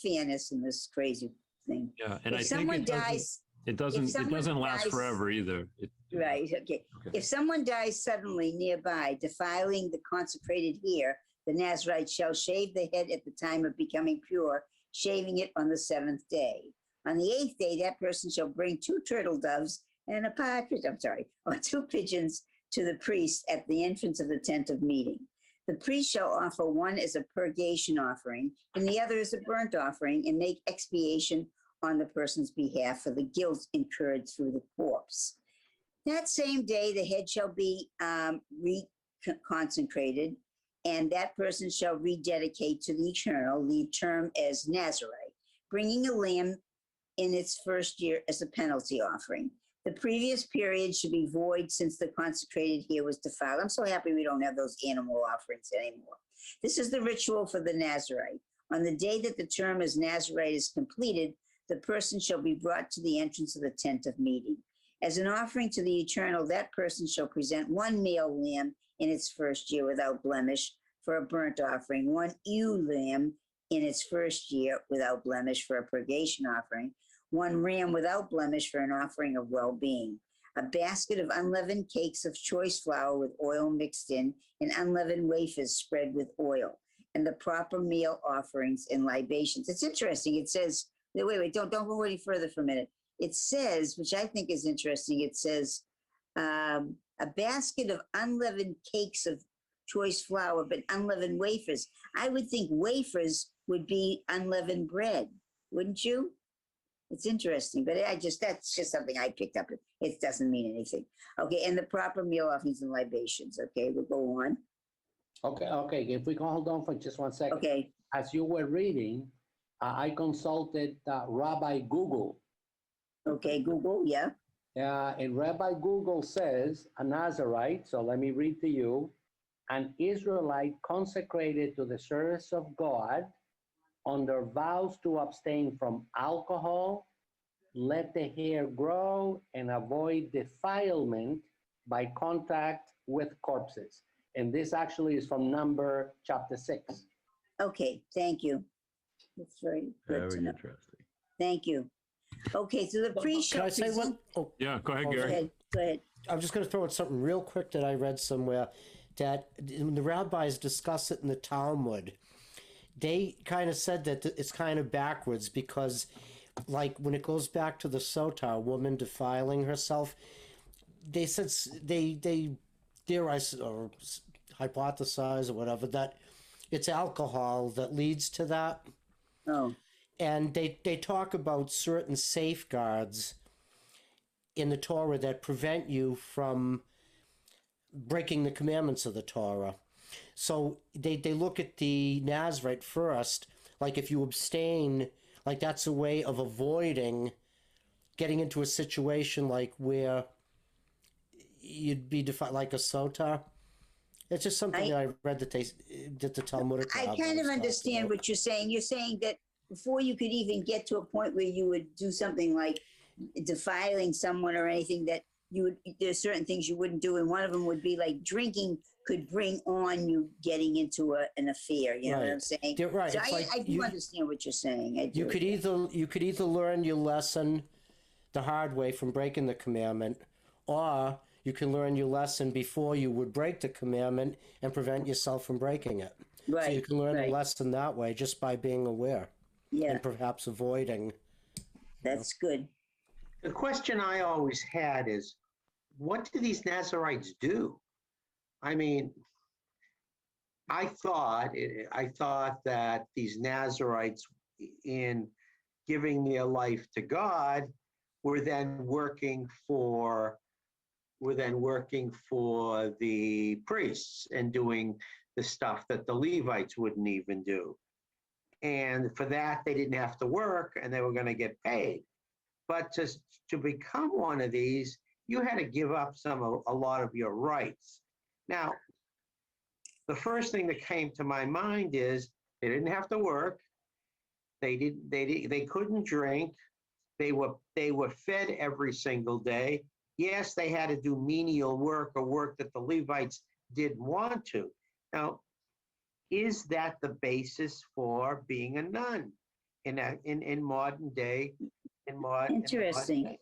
fairness in this crazy thing. Yeah, and If I someone think dies, it doesn't last dies- forever either. right? Okay. Okay. If someone dies suddenly nearby, defiling the consecrated hair, the Nazarite shall shave the head at the time of becoming pure, shaving it on the 7th day. On the 8th day, that person shall bring 2 turtle doves and a partridge, or 2 pigeons to the priest at the entrance of the tent of meeting. The priest shall offer one as a purgation offering and the other as a burnt offering, and make expiation on the person's behalf for the guilt incurred through the corpse. That same day, the head shall be reconsecrated, and that person shall rededicate to the Eternal, the term as Nazarite, bringing a lamb in its first year as a penalty offering. The previous period should be void since the consecrated hair was defiled. I'm so happy we don't have those animal offerings anymore. This is the ritual for the Nazarite. On the day that the term as Nazarite is completed, the person shall be brought to the entrance of the tent of meeting. As an offering to the Eternal, that person shall present 1 male lamb in its first year without blemish for a burnt offering, 1 ewe lamb in its first year without blemish for a purgation offering, 1 ram without blemish for an offering of well-being, a basket of unleavened cakes of choice flour with oil mixed in, and unleavened wafers spread with oil, and the proper meal offerings and libations. It's interesting. It says, wait, don't go any further for a minute. It says, which I think is interesting, it says a basket of unleavened cakes of choice flour, but unleavened wafers. I would think wafers would be unleavened bread, wouldn't you? It's interesting, but that's just something I picked up. It doesn't mean anything. Okay, and the proper meal offerings and libations. Okay, we'll go on. Okay, if we can hold on for just 1 second. Okay, As you were reading, I consulted Rabbi Google. okay, Google, yeah. And Rabbi Google says, a Nazarite, so let me read to you, an Israelite consecrated to the service of God under vows to abstain from alcohol, let the hair grow, and avoid defilement, by contact with corpses. And this actually is from Number chapter 6. Okay, thank you. That's very good Very to know. interesting. Thank you. Okay, so the priest Can shall I say present. one? Oh, Yeah, go ahead, Oh, Go Gary. ahead, go ahead. I'm just going to throw in something real quick that I read somewhere, that when the rabbis discuss it in the Talmud, they kind of said that it's kind of backwards, because like when it goes back to the sota, a woman defiling herself, they said they theorize or hypothesize or whatever that it's alcohol that leads to that, Oh, and they talk about certain safeguards in the Torah that prevent you from breaking the commandments of the Torah. So they look at the Nazarite first, like if you abstain, like that's a way of avoiding getting into a situation like where you'd be defined like a sota. It's just something that I read that the Talmudic I kind rabbis of talked understand about. what you're saying. You're saying that before you could even get to a point where you would do something like defiling someone or anything, that you would, there's certain things you wouldn't do. And one of them would be like drinking could bring on you getting into an affair. You know what I'm Right. saying? You're right. So It's like I do understand what you're saying. I do. you could either learn your lesson the hard way from breaking the commandment, or you can learn your lesson before you would break the commandment and prevent yourself from breaking it. Right. So you can learn right. a lesson that way just by being aware Yeah, and perhaps avoiding. that's good. The question I always had is, what do these Nazarites do? I mean, I thought that these Nazarites, in giving their life to God, were then working for the priests and doing the stuff that the Levites wouldn't even do. And for that, they didn't have to work and they were going to get paid. But to become one of these, you had to give up a lot of your rights. Now, the first thing that came to my mind is they didn't have to work. They couldn't drink. They were fed every single day. Yes, they had to do menial work or work that the Levites didn't want to. Now, is that the basis for being a nun in modern day? Interesting.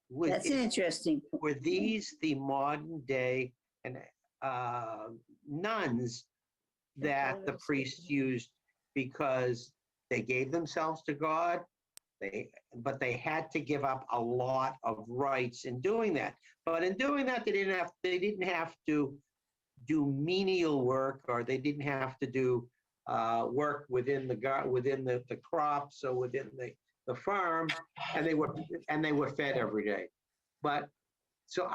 That's an interesting. Were these the modern day and nuns that the priests used because they gave themselves to God? But they had to give up a lot of rights in doing that. But in doing that, they didn't have to do menial work, or they didn't have to do work within the crops or within the farm, and they were fed every day. But so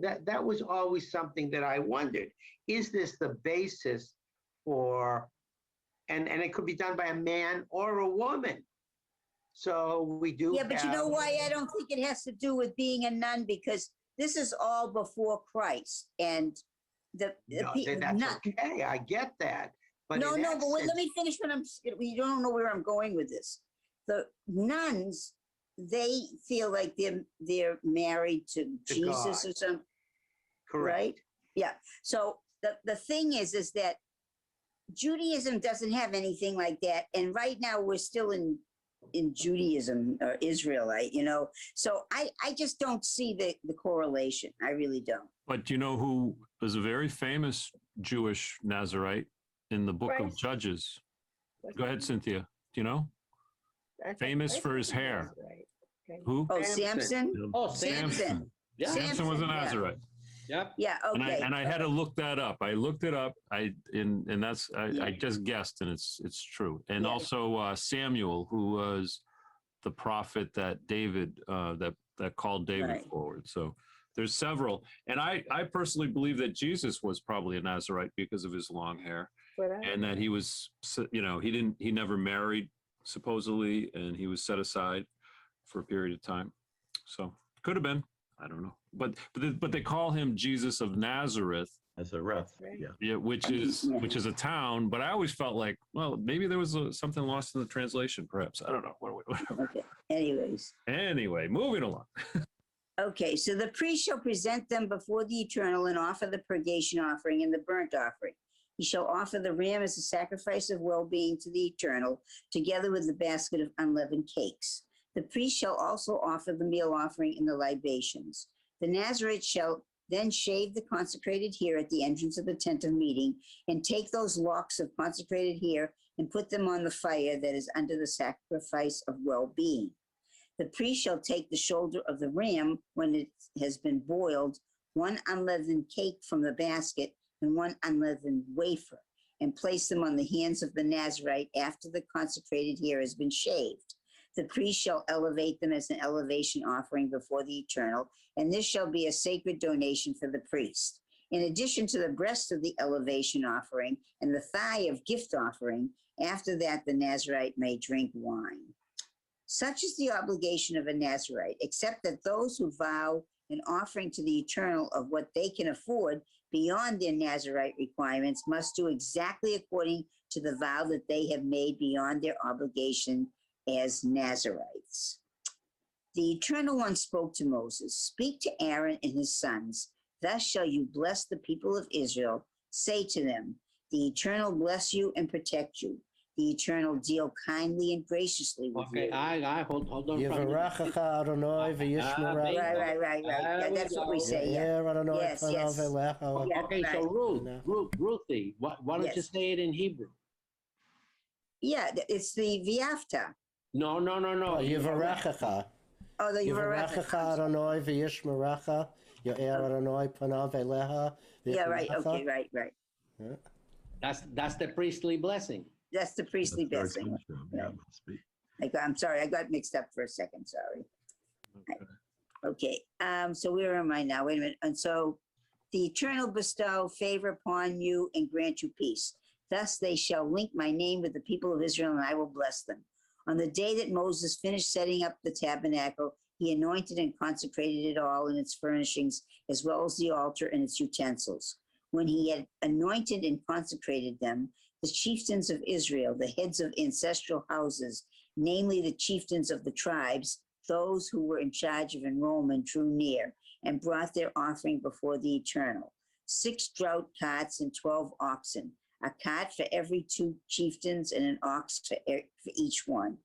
that was always something that I wondered: is this the basis for? And it could be done by a man or a woman. So we do. Yeah, but you know why I don't think it has to do with being a nun, because this is all before Christ, and that's okay. I get that. But but let me finish what you don't know where I'm going with this. The nuns, they feel like they're married to Jesus God. or something. Correct. Right? Yeah. So the thing is that Judaism doesn't have anything like that. And right now we're still in Judaism or Israelite, So I just don't see the correlation. I really don't. But you know who was a very famous Jewish Nazarite in the book of Christ. Judges? Go ahead, Cynthia. Do you know? Famous for his hair. Who? Oh, Samson. Samson? Oh, Samson. Yeah. Samson was a Samson, yeah. Nazarite. Yep. Yeah, okay. And I had to look that up. I looked it up. I Yeah. just guessed, and it's true. And Yeah. also Samuel, who was the prophet that David that called David Right. forward. So there's several, and I personally believe that Jesus was probably a Nazarite because of his long hair, and that he was, he never married supposedly, and he was set aside for a period of time. So could have been. I don't know, but they call him Jesus of Nazareth, As a ref, yeah. yeah, which is a town. But I always felt like, well, maybe there was something lost in the translation, perhaps. I don't know. Whatever. Okay. Anyways. Anyway, moving along. Okay, so the priest shall present them before the Eternal and offer the purgation offering and the burnt offering. He shall offer the ram as a sacrifice of well-being to the Eternal, together with the basket of unleavened cakes. The priest shall also offer the meal offering and the libations. The Nazarite shall then shave the consecrated hair at the entrance of the tent of meeting, and take those locks of consecrated hair and put them on the fire that is under the sacrifice of well-being. The priest shall take the shoulder of the ram when it has been boiled, one unleavened cake from the basket and one unleavened wafer, and place them on the hands of the Nazarite after the consecrated hair has been shaved. The priest shall elevate them as an elevation offering before the Eternal, and this shall be a sacred donation for the priest. In addition to the breast of the elevation offering and the thigh of gift offering, after that the Nazarite may drink wine. Such is the obligation of a Nazarite, except that those who vow an offering to the Eternal of what they can afford beyond their Nazarite requirements must do exactly according to the vow that they have made beyond their obligation as Nazarites. The Eternal One spoke to Moses, "Speak to Aaron and his sons. Thus shall you bless the people of Israel. Say to them, the Eternal bless you and protect you. The Eternal deal kindly and graciously with Okay, you." I hold on. from the- Yivarechecha Adonai v'yishmerecha. Right. There we That's what go. we say, yeah. Ye'er Adonai Yes, panav yes. elecha. Yeah, Okay, so right. Ruthie, why don't you Yes. say it in Hebrew? Yeah, it's the Viafta. No. Yivarechecha. Oh, the Yivarechecha Adonai v'yishmerecha. Ye'er Adonai panav elecha. Yeah, right. v'yishmerecha. Okay, right. That's the priestly blessing. That's the priestly That's blessing. very true. Yeah, Right. must be. I'm sorry, I got mixed up for a second. Sorry. Okay. Okay, so where am I now? Wait a minute. And so the Eternal bestow favor upon you and grant you peace. Thus they shall link my name with the people of Israel, and I will bless them. On the day that Moses finished setting up the tabernacle, he anointed and consecrated it all in its furnishings, as well as the altar and its utensils. When he had anointed and consecrated them, the chieftains of Israel, the heads of ancestral houses, namely the chieftains of the tribes, those who were in charge of enrollment, drew near and brought their offering before the Eternal: 6 draught carts and 12 oxen, a cart for every 2 chieftains and an ox for each one.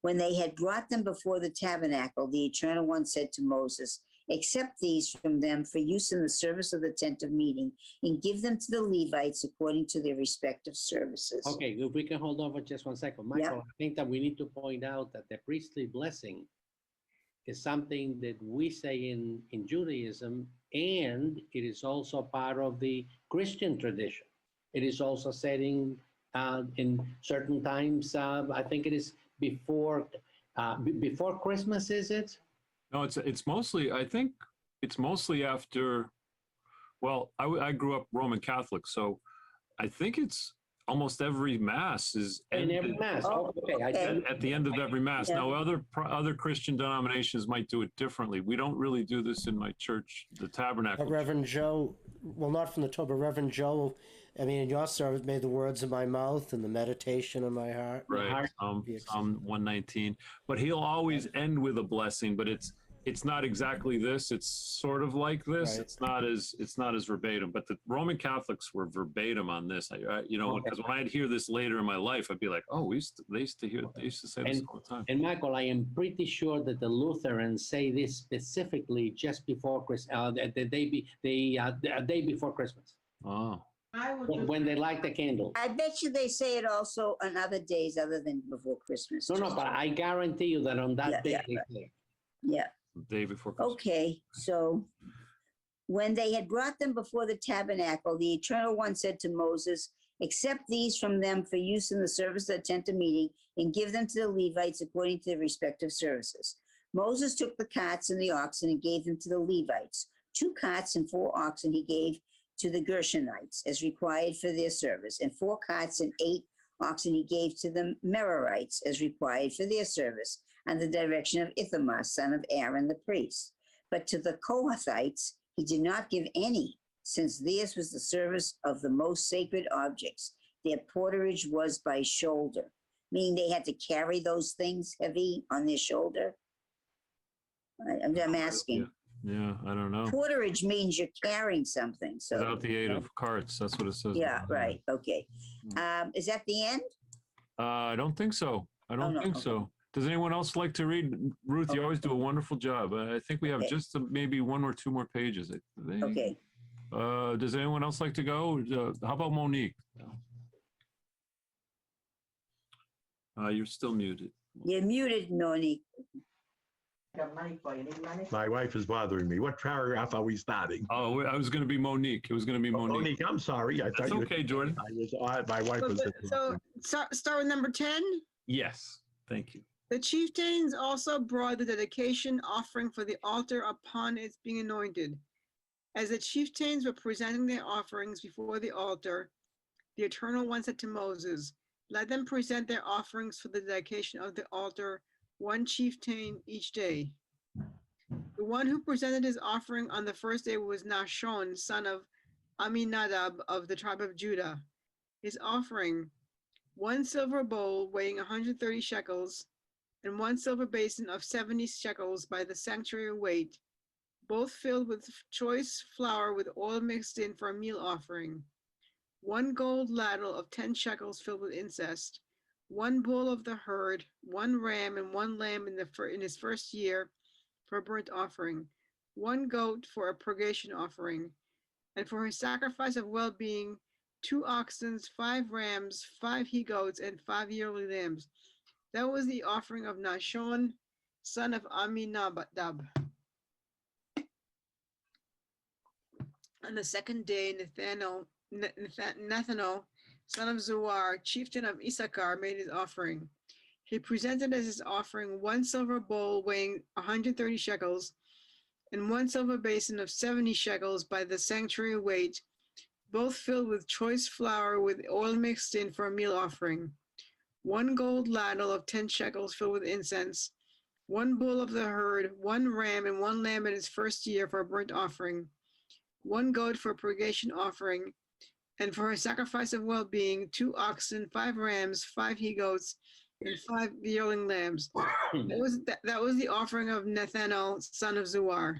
When they had brought them before the tabernacle, the Eternal One said to Moses, "Accept these from them for use in the service of the tent of meeting, and give them to the Levites according to their respective services." Okay, if we can hold on for just 1 second. Michael, I think that we need to point out that the priestly blessing is something that we say in Judaism, and it is also part of the Christian tradition. It is also said in certain times, I think it is before Christmas, is it? No, it's mostly, I think it's mostly after, well, I grew up Roman Catholic, so I think it's almost every mass is In every ended mass. Oh, Okay. okay. at the end of every mass. Yeah. Now, other Christian denominations might do it differently. We don't really do this in my church, the Tabernacle. But Reverend Joe, well, not from the top, but Reverend Joe, I mean, in your service, made the words of my mouth and the meditation of my heart. Right, Psalm 119. But he'll always end with a blessing, but it's not exactly this. It's sort of like this. Right. It's not as verbatim. But the Roman Catholics were verbatim on this. Because when I'd hear this later in my life, I'd be like, oh, they used to say this all the time. And Michael, I am pretty sure that the Lutherans say this specifically just before the day before Christmas, Oh, when they light the candle. I bet you they say it also on other days other than before Christmas. No, but I guarantee you that on that day, Yeah, they say. Yeah. the day before Christmas. Okay, so when they had brought them before the tabernacle, the Eternal One said to Moses, "Accept these from them for use in the service of the tent of meeting, and give them to the Levites according to their respective services." Moses took the carts and the oxen and gave them to the Levites. 2 carts and 4 oxen he gave to the Gershonites as required for their service, and 4 carts and 8 oxen he gave to the Merarites as required for their service, under the direction of Ithamar, son of Aaron the priest. But to the Kohathites he did not give any, since theirs was the service of the most sacred objects. Their porterage was by shoulder, meaning they had to carry those things heavy on their shoulder. I'm asking. Yeah, I don't know. Porterage means you're carrying something, so. Without the aid of carts, that's what it says. Yeah, right, okay. Is that the end? I don't think so. I don't no, think okay. so. Does anyone else like to read? Ruth, you always do a wonderful job. I think we have Okay. just maybe one or two more pages. I think. Okay. Does anyone else like to go? How about Monique? You're still muted. You're muted, Monique. My wife is bothering me. What paragraph are we starting? Oh, I was going to be Monique. It was going to be Monique. Monique, I'm sorry. I thought That's you. okay, Jordan. I was. My wife was. So start with number 10. Yes. Thank you. The chieftains also brought the dedication offering for the altar upon its being anointed. As the chieftains were presenting their offerings before the altar, the Eternal One said to Moses, "Let them present their offerings for the dedication of the altar, one chieftain each day." The one who presented his offering on the first day was Nashon, son of Aminadab of the tribe of Judah. His offering, one silver bowl weighing 130 shekels, and one silver basin of 70 shekels by the sanctuary weight, both filled with choice flour with oil mixed in for a meal offering. One gold ladle of 10 shekels filled with incense, one bull of the herd, one ram and one lamb in his first year for a burnt offering, one goat for a purgation offering, and for his sacrifice of well-being, 2 oxen, 5 rams, 5 he-goats, and 5 yearly lambs. That was the offering of Nashon, son of Aminadab. On the second day, Nathanael, son of Zuar, chieftain of Issachar, made his offering. He presented as his offering one silver bowl weighing 130 shekels, and one silver basin of 70 shekels by the sanctuary weight, both filled with choice flour with oil mixed in for a meal offering. One gold ladle of 10 shekels filled with incense, one bull of the herd, one ram and one lamb in its first year for a burnt offering, one goat for a purgation offering, and for a sacrifice of well-being, 2 oxen, 5 rams, 5 he-goats, and 5 yearling lambs. That was the offering of Nathanael, son of Zuar.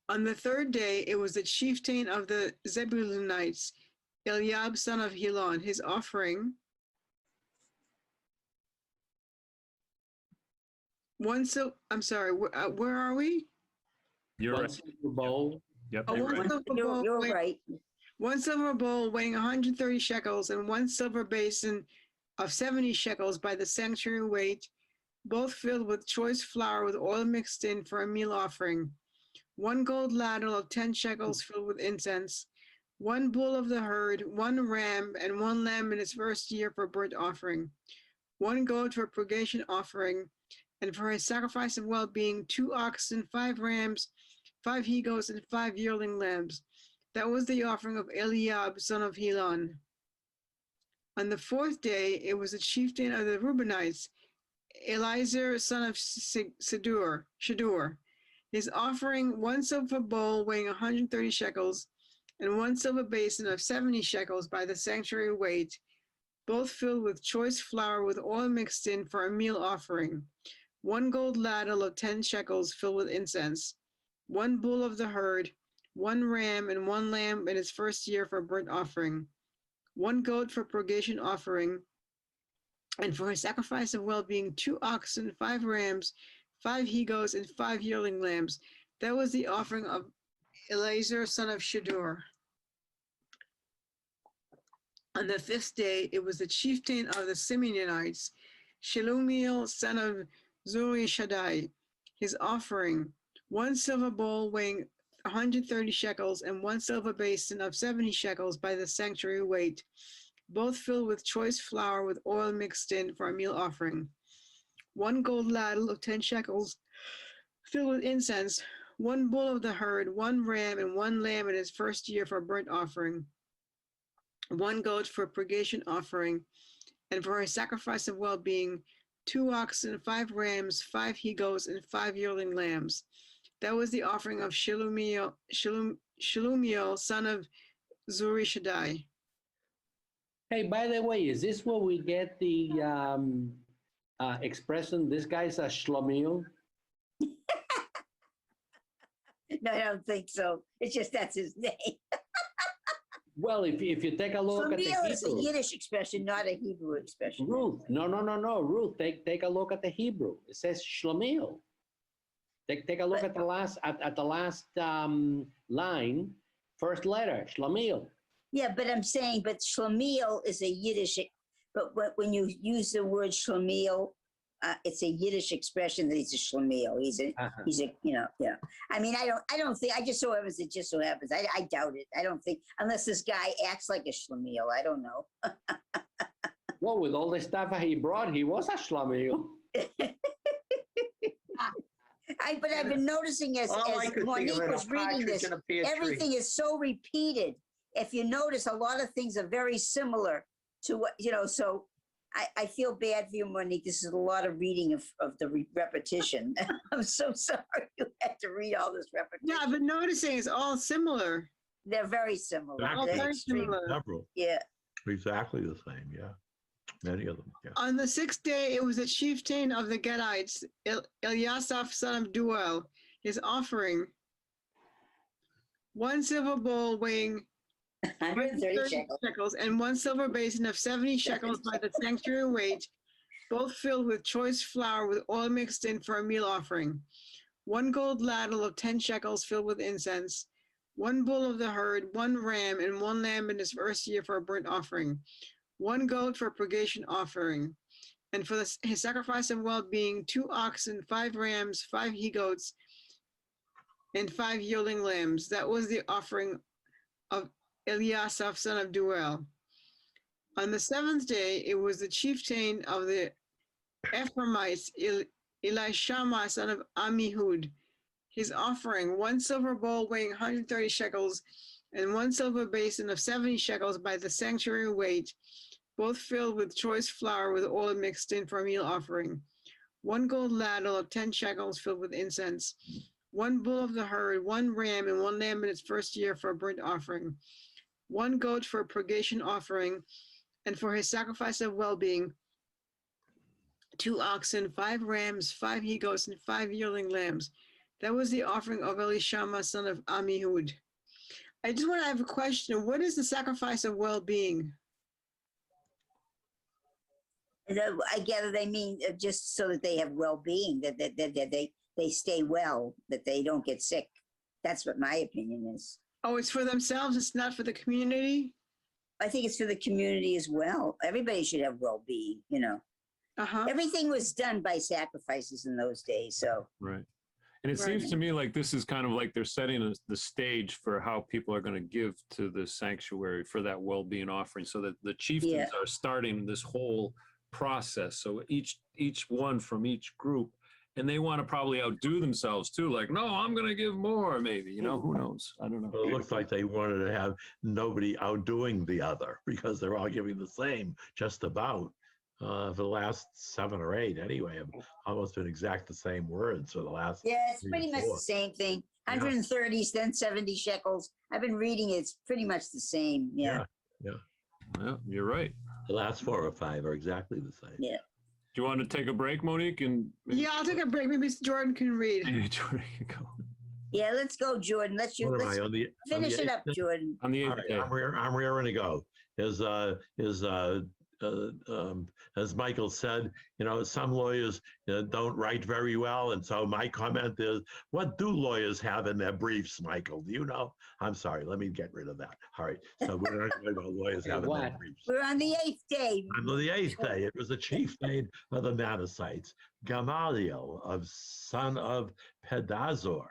On the third day, it was the chieftain of the Zebulunites, Eliab, son of Helon. His offering, I'm sorry, where are we? You're One right. silver bowl. Yep. Oh, You're one right. silver bowl You're weighing- right. One silver bowl weighing 130 shekels and one silver basin of 70 shekels by the sanctuary weight, both filled with choice flour with oil mixed in for a meal offering. One gold ladle of 10 shekels filled with incense, one bull of the herd, one ram, and one lamb in its first year for a burnt offering, one goat for a purgation offering, and for a sacrifice of well-being, 2 oxen, 5 rams, 5 he-goats, and 5 yearling lambs. That was the offering of Eliab, son of Helon. On the fourth day, it was the chieftain of the Reubenites, Eliezer, son of Shadur. His offering, one silver bowl weighing 130 shekels, and one silver basin of 70 shekels by the sanctuary weight, both filled with choice flour with oil mixed in for a meal offering. One gold ladle of 10 shekels filled with incense, one bull of the herd, one ram and one lamb in its first year for a burnt offering, one goat for purgation offering, and for a sacrifice of well-being, 2 oxen, 5 rams, 5 he-goats, and 5 yearling lambs. That was the offering of Eliezer, son of Shadur. On the fifth day, it was the chieftain of the Simeonites, Shelumiel, son of Zurishaddai. His offering, one silver bowl weighing 130 shekels and one silver basin of 70 shekels by the sanctuary weight, both filled with choice flour with oil mixed in for a meal offering. One gold ladle of 10 shekels filled with incense, one bull of the herd, one ram, and one lamb in its first year for a burnt offering, one goat for a purgation offering, and for a sacrifice of well-being, 2 oxen, 5 rams, 5 he-goats, and 5 yearling lambs. That was the offering of Shelumiel, son of Zurishaddai. Hey, by the way, is this where we get the expression, this guy's a Shlomiel? No, I don't think so. It's just that's his name. Well, if you take a look at the Schlemiel is a Hebrew, Yiddish expression, not a Hebrew expression. Ruth, no, Ruth, take a look at the Hebrew. It says Shlomiel. Take a look But- at the last line, first letter, Shlomiel. Yeah, but I'm saying, but Schlemiel is a Yiddish, but when you use the word Schlemiel, it's a Yiddish expression that he's a Schlemiel. He's a, yeah. I mean, I don't think, I just so happens, it just so happens. I doubt it. I don't think, unless this guy acts like a Schlemiel. I don't know. Well, with all the stuff he brought, he was a Shlomiel. But I've been noticing as All I could think Monique of it, was a reading partridge this, in a pear tree. everything is so repeated. If you notice, a lot of things are very similar to what, so I feel bad for you, Monique. This is a lot of reading of the repetition. I'm so sorry you had to read all this repetition. Yeah, I've been noticing it's all similar. They're very similar. Exactly. They're Very extreme- similar. Several, Yeah. exactly the same, yeah. Many of them, yeah. On the sixth day, it was the chieftain of the Gadites, Eliasaph, son of Duel, his offering. One silver bowl weighing 130 shekels. shekels and one silver basin of 70 shekels by the sanctuary weight, both filled with choice flour with oil mixed in for a meal offering. One gold ladle of 10 shekels filled with incense. One bull of the herd, one ram, and one lamb in his first year for a burnt offering. One goat for a purgation offering. And for his sacrifice of well-being, 2 oxen, 5 rams, 5 he-goats, and 5 yearling lambs. That was the offering of Eliasaph, son of Duel. On the 7th day, it was the chieftain of the Ephraimites, Elishama, son of Amihud. His offering, 1 silver bowl weighing 130 shekels, and 1 silver basin of 70 shekels by the sanctuary weight, both filled with choice flour with oil mixed in for a meal offering. 1 gold ladle of 10 shekels filled with incense. 1 bull of the herd, 1 ram, and 1 lamb in its first year for a burnt offering. 1 goat for a purgation offering, and for his sacrifice of well-being, 2 oxen, 5 rams, 5 he-goats, and 5 yearling lambs. That was the offering of Elishama, son of Amihud. I just want to have a question. What is the sacrifice of well-being? I gather they mean just so that they have well-being, that they stay well, that they don't get sick. That's what my opinion is. Oh, it's for themselves. It's not for the community. I think it's for the community as well. Everybody should have well-being, Uh-huh. Everything was done by sacrifices in those days, so. Right. And it Right. seems to me like this is kind of like they're setting the stage for how people are going to give to the sanctuary for that well-being offering, so that the chieftains Yeah. are starting this whole process. So each one from each group, and they want to probably outdo themselves too. Like, no, I'm going to give more, maybe. Who knows? I don't know. Well, it looks like they wanted to have nobody outdoing the other because they're all giving the same, just about. For the last 7 or 8, anyway, have almost been exact the same words for the last. Yeah, it's 3 or pretty much 4. the same thing. Yeah. 130s, then 70 shekels. I've been reading it. It's pretty much the same. Yeah. Yeah, you're right. The last 4 or 5 are exactly the same. Yeah. Do you want to take a break, Monique? And Yeah, I'll take a break. Maybe Jordan can read. Maybe Jordan can go. Yeah, let's go, Jordan. Let's What am I, on the- on finish the it up, 8th? Jordan. On the All 8th right, day. I'm rearing to go. As Michael said, some lawyers don't write very well, and so my comment is, what do lawyers have in their briefs, Michael? Do you know? I'm sorry, let me get rid of that. All right, so we're not talking about lawyers having their What? briefs. We're on the 8th day. On the 8th day, it was the chieftain of the Manassites, Gamaliel, son of Pedazur.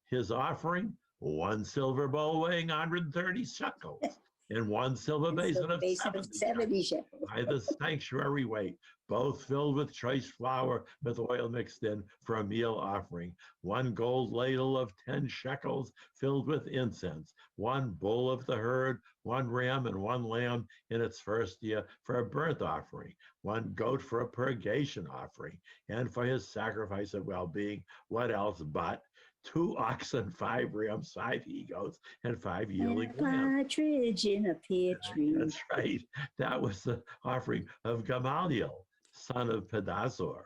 His offering, 1 silver bowl weighing 130 shekels, and 1 silver basin of 70 70 shekels. by the sanctuary weight, both filled with choice flour with oil mixed in for a meal offering. 1 gold ladle of 10 shekels filled with incense. 1 bull of the herd, 1 ram, and 1 lamb in its first year for a burnt offering. 1 goat for a purgation offering. And for his sacrifice of well-being, what else but 2 oxen, 5 rams, 5 he-goats, and 5 yearling lambs. Partridge in a pear tree. That's right. That was the offering of Gamaliel, son of Pedazur.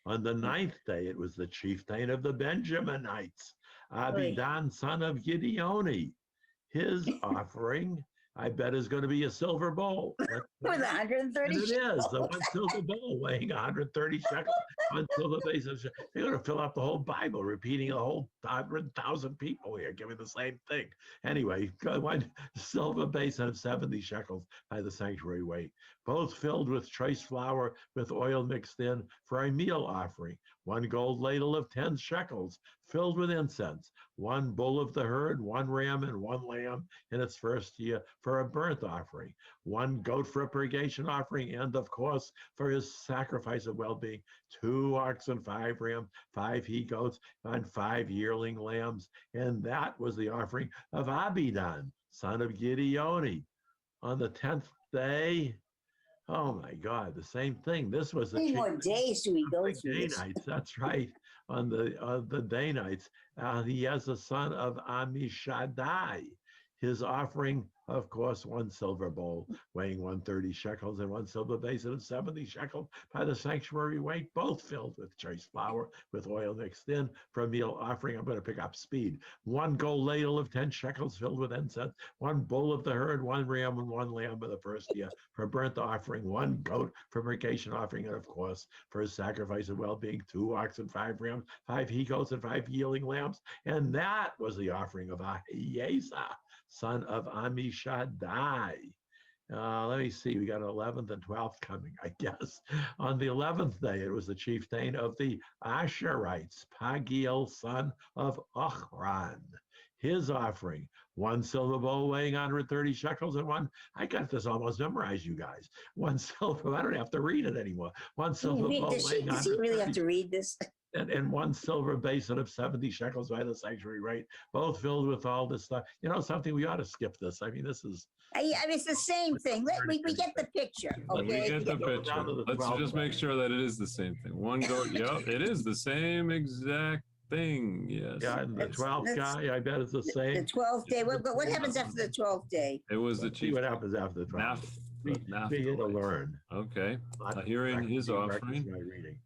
On the 9th day, it was the chieftain of the Benjaminites, Abidan, son of Gideoni. His offering, I bet, is going to be a silver bowl. With 130 And it is shekels. the one silver bowl weighing 130 shekels, one silver base of. They're going to fill up the whole Bible, repeating a whole 100,000 people here, giving the same thing. Anyway, one silver basin of 70 shekels by the sanctuary weight, both filled with choice flour with oil mixed in for a meal offering. One gold ladle of 10 shekels filled with incense. One bull of the herd, one ram, and one lamb in its first year for a burnt offering. One goat for a purgation offering, and of course, for his sacrifice of well-being, 2 oxen, 5 rams, 5 he-goats, and 5 yearling lambs. And that was the offering of Abidan, son of Gideoni. On the 10th day, oh my God, the same thing. This was the How many chief more days do we go through day this? nights. That's right. On the day nights, he has a son of Ammishaddai. His offering, of course, 1 silver bowl weighing 130 shekels and 1 silver basin of 70 shekels by the sanctuary weight, both filled with choice flour with oil mixed in for a meal offering. I'm going to pick up speed. 1 gold ladle of 10 shekels filled with incense, 1 bull of the herd, 1 ram, and 1 lamb of the first year for a burnt offering, 1 goat for purgation offering, and of course, for his sacrifice of well-being, 2 oxen, 5 rams, 5 he-goats, and 5 yearling lambs. And that was the offering of Ahiezer, son of Ammishaddai. Let me see, we got 11th and 12th coming, I guess. On the 11th day, it was the chieftain of the Asherites, Pagiel, son of Ochran. His offering, 1 silver bowl weighing 130 shekels, and 1, I got this almost memorized, you guys. 1 silver, I don't have to read it anymore. 1 silver bowl Does weighing he really have 130 to read this? and 1 silver basin of 70 shekels by the sanctuary rate, both filled with all this stuff. You know something, we ought to skip this. I mean, this is. I mean, it's the same thing. We get the picture. We Okay. get the Go picture. down to the Let's 12th just make day. sure that it is the same thing. 1 goat. Yep, it is the same exact thing. Yes. Yeah, and the That's- 12th that's- guy, I bet is the The same. 12th day. What happens after the 12th day? It was the Let's see chief. what happens after the 12th. Be here to Naphtali. learn. Okay. Not Hearing his practice offering. my reading.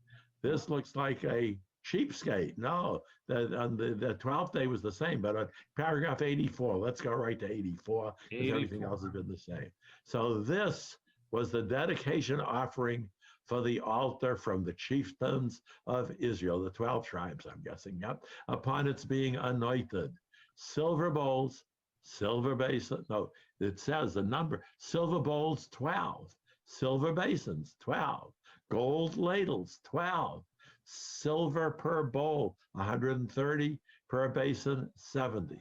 This looks like a cheapskate. No, on the 12th day was the same, but on paragraph 84, let's go right to 84, because everything 84. else has been the same. So this was the dedication offering for the altar from the chieftains of Israel, the 12 tribes, I'm guessing, yep, upon its being anointed. Silver bowls, silver basin, no, it says the number, silver bowls, 12, silver basins, 12, gold ladles, 12, silver per bowl, 130, per basin, 70.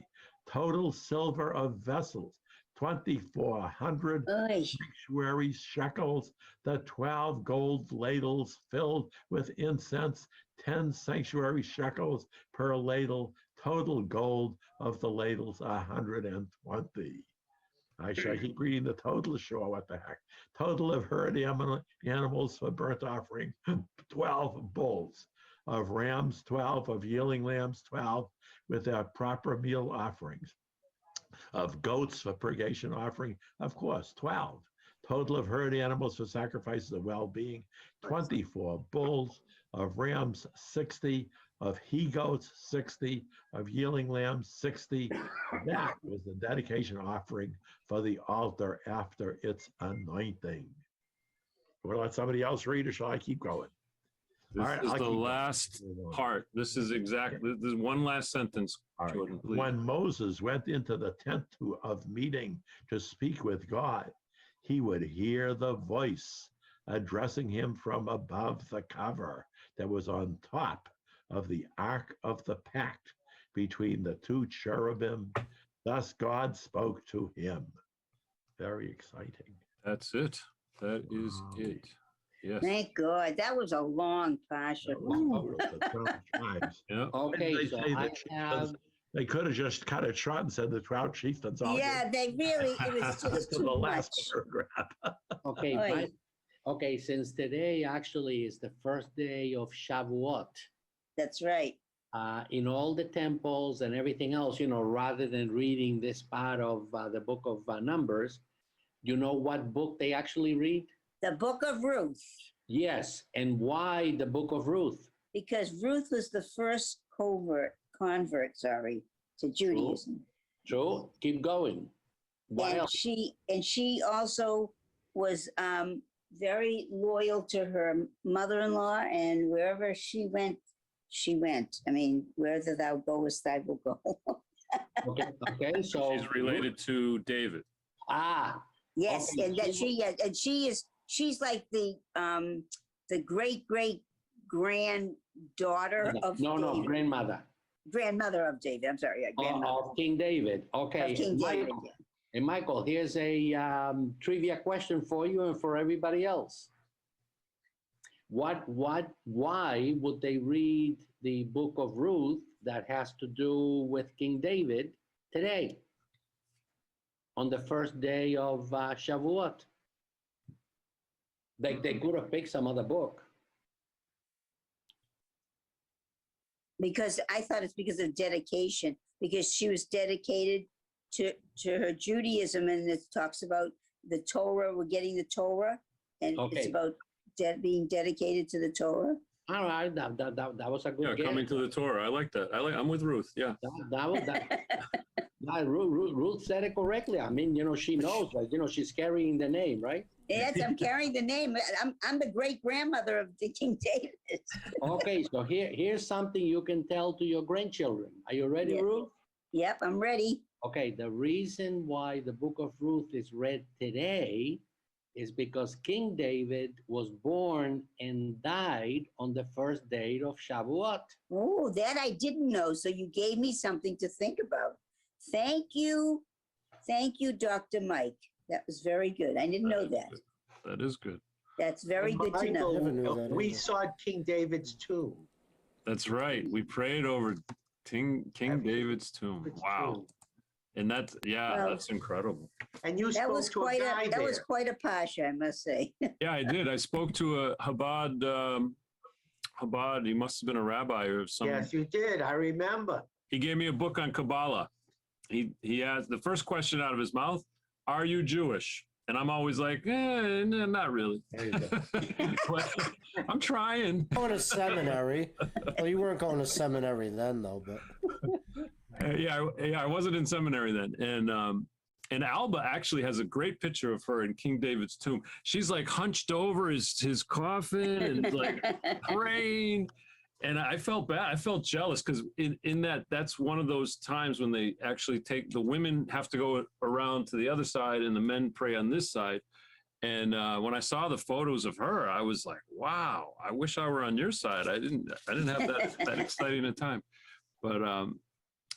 Total silver of vessels, 2,400 Oy. sanctuary shekels, the 12 gold ladles filled with incense, 10 sanctuary shekels per ladle, total gold of the ladles, 120. I shall keep reading the total, sure, what the heck. Total of herd animals for burnt offering, 12 bulls. Of rams, 12. Of yearling lambs, 12, with their proper meal offerings. Of goats for purgation offering, of course, 12. Total of herd animals for sacrifices of well-being, 24. Bulls. Of rams, 60. Of he-goats, 60. Of yearling lambs, 60. That was the dedication offering for the altar after its anointing. We'll let somebody else read, or shall I keep going? This All right, is I'll the keep going. last part. This is exactly, this is one last sentence, All right. Jordan, please. When Moses went into the tent of meeting to speak with God, he would hear the voice addressing him from above the cover that was on top of the Ark of the Pact between the 2 cherubim. Thus God spoke to him. Very exciting. That's it. That is Wow. it. Yes. Thank God. That was a long passion. That was total, the 12 tribes. Yeah. Okay, They so say the I chieftains- have, They could have just cut it short and said the 12 chieftains all Yeah, they really, it was get just to too the much. last paragraph. okay, Oy. okay, since today actually is the first day of Shavuot, That's right. in all the temples and everything else, you know, rather than reading this part of the book of Numbers, you know what book they actually read? The book of Ruth, Yes, and why the book of Ruth? because Ruth was the first convert, sorry, to Judaism. True. Keep going. What And else? she also was very loyal to her mother-in-law, and wherever she went, she went. I mean, wherever thou goest, I will go. Okay. Okay. So She's related to David. Ah. Yes, Okay, and that so- she's like the great granddaughter of No, David. grandmother Grandmother of David. I'm sorry, yeah, grandmother of King David. Okay. of King David. Michael, and Michael, here's a trivia question for you and for everybody else. Why would they read the book of Ruth that has to do with King David today on the first day of Shavuot? They could have picked some other book. Because I thought it's because of dedication, because she was dedicated to her Judaism, and it talks about the Torah. We're getting the Torah, and Okay. it's about being dedicated to the Torah. All right, that was a good Yeah, guess. coming to the Torah. I like that. I'm with Ruth. Yeah. Ruth said it correctly. I mean, she knows, like, she's carrying the name, right? Yes, I'm carrying the name. I'm the great grandmother of the King David. Okay, so here's something you can tell to your grandchildren. Are you ready, Yeah. Ruth? Yep, I'm ready. Okay, the reason why the book of Ruth is read today is because King David was born and died on the first day of Shavuot. Oh, that I didn't know. So you gave me something to think about. Thank you. Thank you, Dr. Mike. That was very good. I didn't know that. That is good. That's very And good to know. Never knew Michael, that we either. saw King David's tomb. That's right. We prayed over King David's tomb. It's Wow. true. And that's Well, that's incredible. And you That spoke was to a quite guy a there. that was quite a pasha, I must say. Yeah, I did. I spoke to a Chabad. He must have been a rabbi or something. Yes, you did. I remember. He gave me a book on Kabbalah. He asked the first question out of his mouth, "Are you Jewish?" And I'm always like, no, not really. There you go. But I'm trying. Going to seminary. Well, you weren't going to seminary then, though. But I wasn't in seminary then, and Alba actually has a great picture of her in King David's tomb. She's like hunched over his coffin and like praying. And I felt bad. I felt jealous because in that's one of those times when they actually the women have to go around to the other side and the men pray on this side. And when I saw the photos of her, I was like, wow, I wish I were on your side. I didn't have that exciting a time. But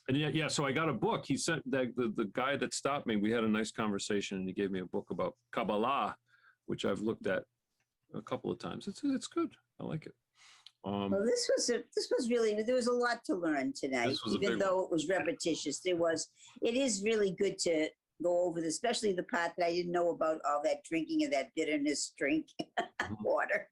and yeah, so I got a book. He sent the guy that stopped me. We had a nice conversation, and he gave me a book about Kabbalah, which I've looked at a couple of times. It's good. I like it. Well, this was really, there was a lot to learn tonight, This was a even big though it was repetitious. It is really good to go over this, especially the part that I didn't know about, all that drinking of that bitterness drink water.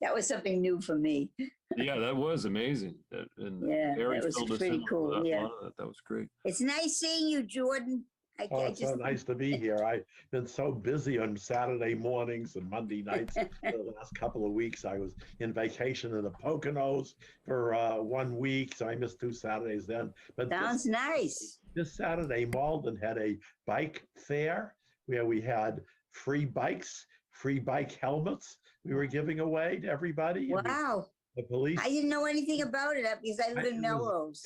That was something new for me. Yeah, that was amazing. Yeah, Barry that was filled us pretty in on cool, a yeah. lot of that was great. It's nice seeing you, Jordan. Oh, it's so nice to be here. I've been so busy on Saturday mornings and Monday nights the last couple of weeks. I was in vacation in the Poconos for 1 week, so I missed 2 Saturdays then. But Sounds nice. this Saturday, Malden had a bike fair where we had free bikes, free bike helmets we were giving away to everybody. And Wow. the police. I didn't know anything about it because I live in Melrose.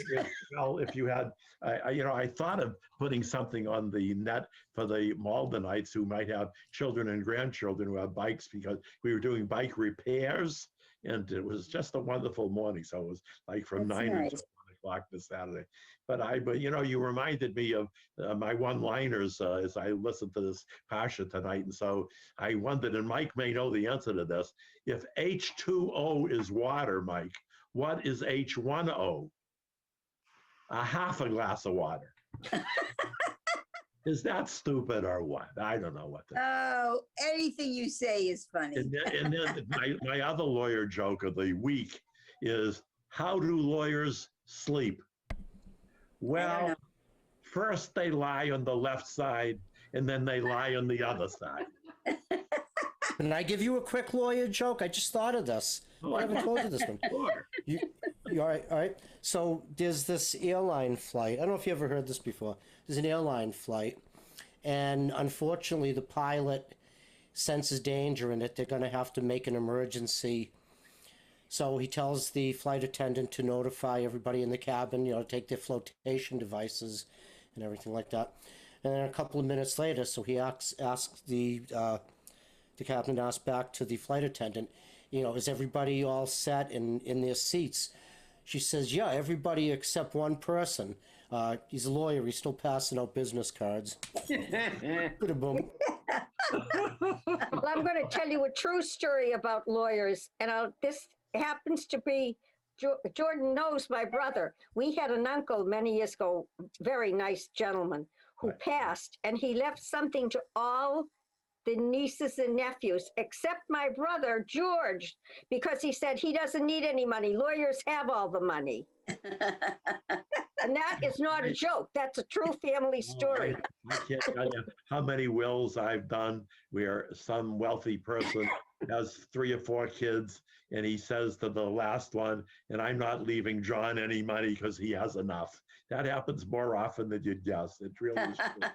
Well, if you had, I thought of putting something on the net for the Maldenites who might have children and grandchildren who have bikes, because we were doing bike repairs, and it was just a wonderful morning. So it was like from That's 9 nice. until 1 o'clock this Saturday. But you reminded me of my one-liners as I listened to this Pasha tonight, and so I wondered, and Mike may know the answer to this. If H2O is water, Mike, what is H1O? A half a glass of water. Is that stupid or what? I don't know what to. Oh, anything you say is funny. And then my other lawyer joke of the week is, how do lawyers sleep? Well, know. first they lie on the left side, and then they lie on the other side. can I give you a quick lawyer joke? I just thought of this. I haven't told you this one. Sure. You all right? All right. So there's this airline flight. I don't know if you ever heard this before. There's an airline flight, and unfortunately, the pilot senses danger in it. They're going to have to make an emergency. So he tells the flight attendant to notify everybody in the cabin, to take their flotation devices and everything like that. And then a couple of minutes later, so he asks the captain asks back to the flight attendant, is everybody all set in their seats? She says, yeah, everybody except one person. He's a lawyer. He's still passing out business cards. Boom. Well, I'm going to tell you a true story about lawyers, and this happens to be Jordan knows my brother. We had an uncle many years ago, very nice gentleman, who passed, and he left something to all the nieces and nephews, except my brother, George, because he said he doesn't need any money. Lawyers have all the money. And that is not a joke. That's a true family story. I can't tell you how many wills I've done where some wealthy person has 3 or 4 kids, and he says to the last one, and I'm not leaving John any money because he has enough. That happens more often than you'd guess. It really is true.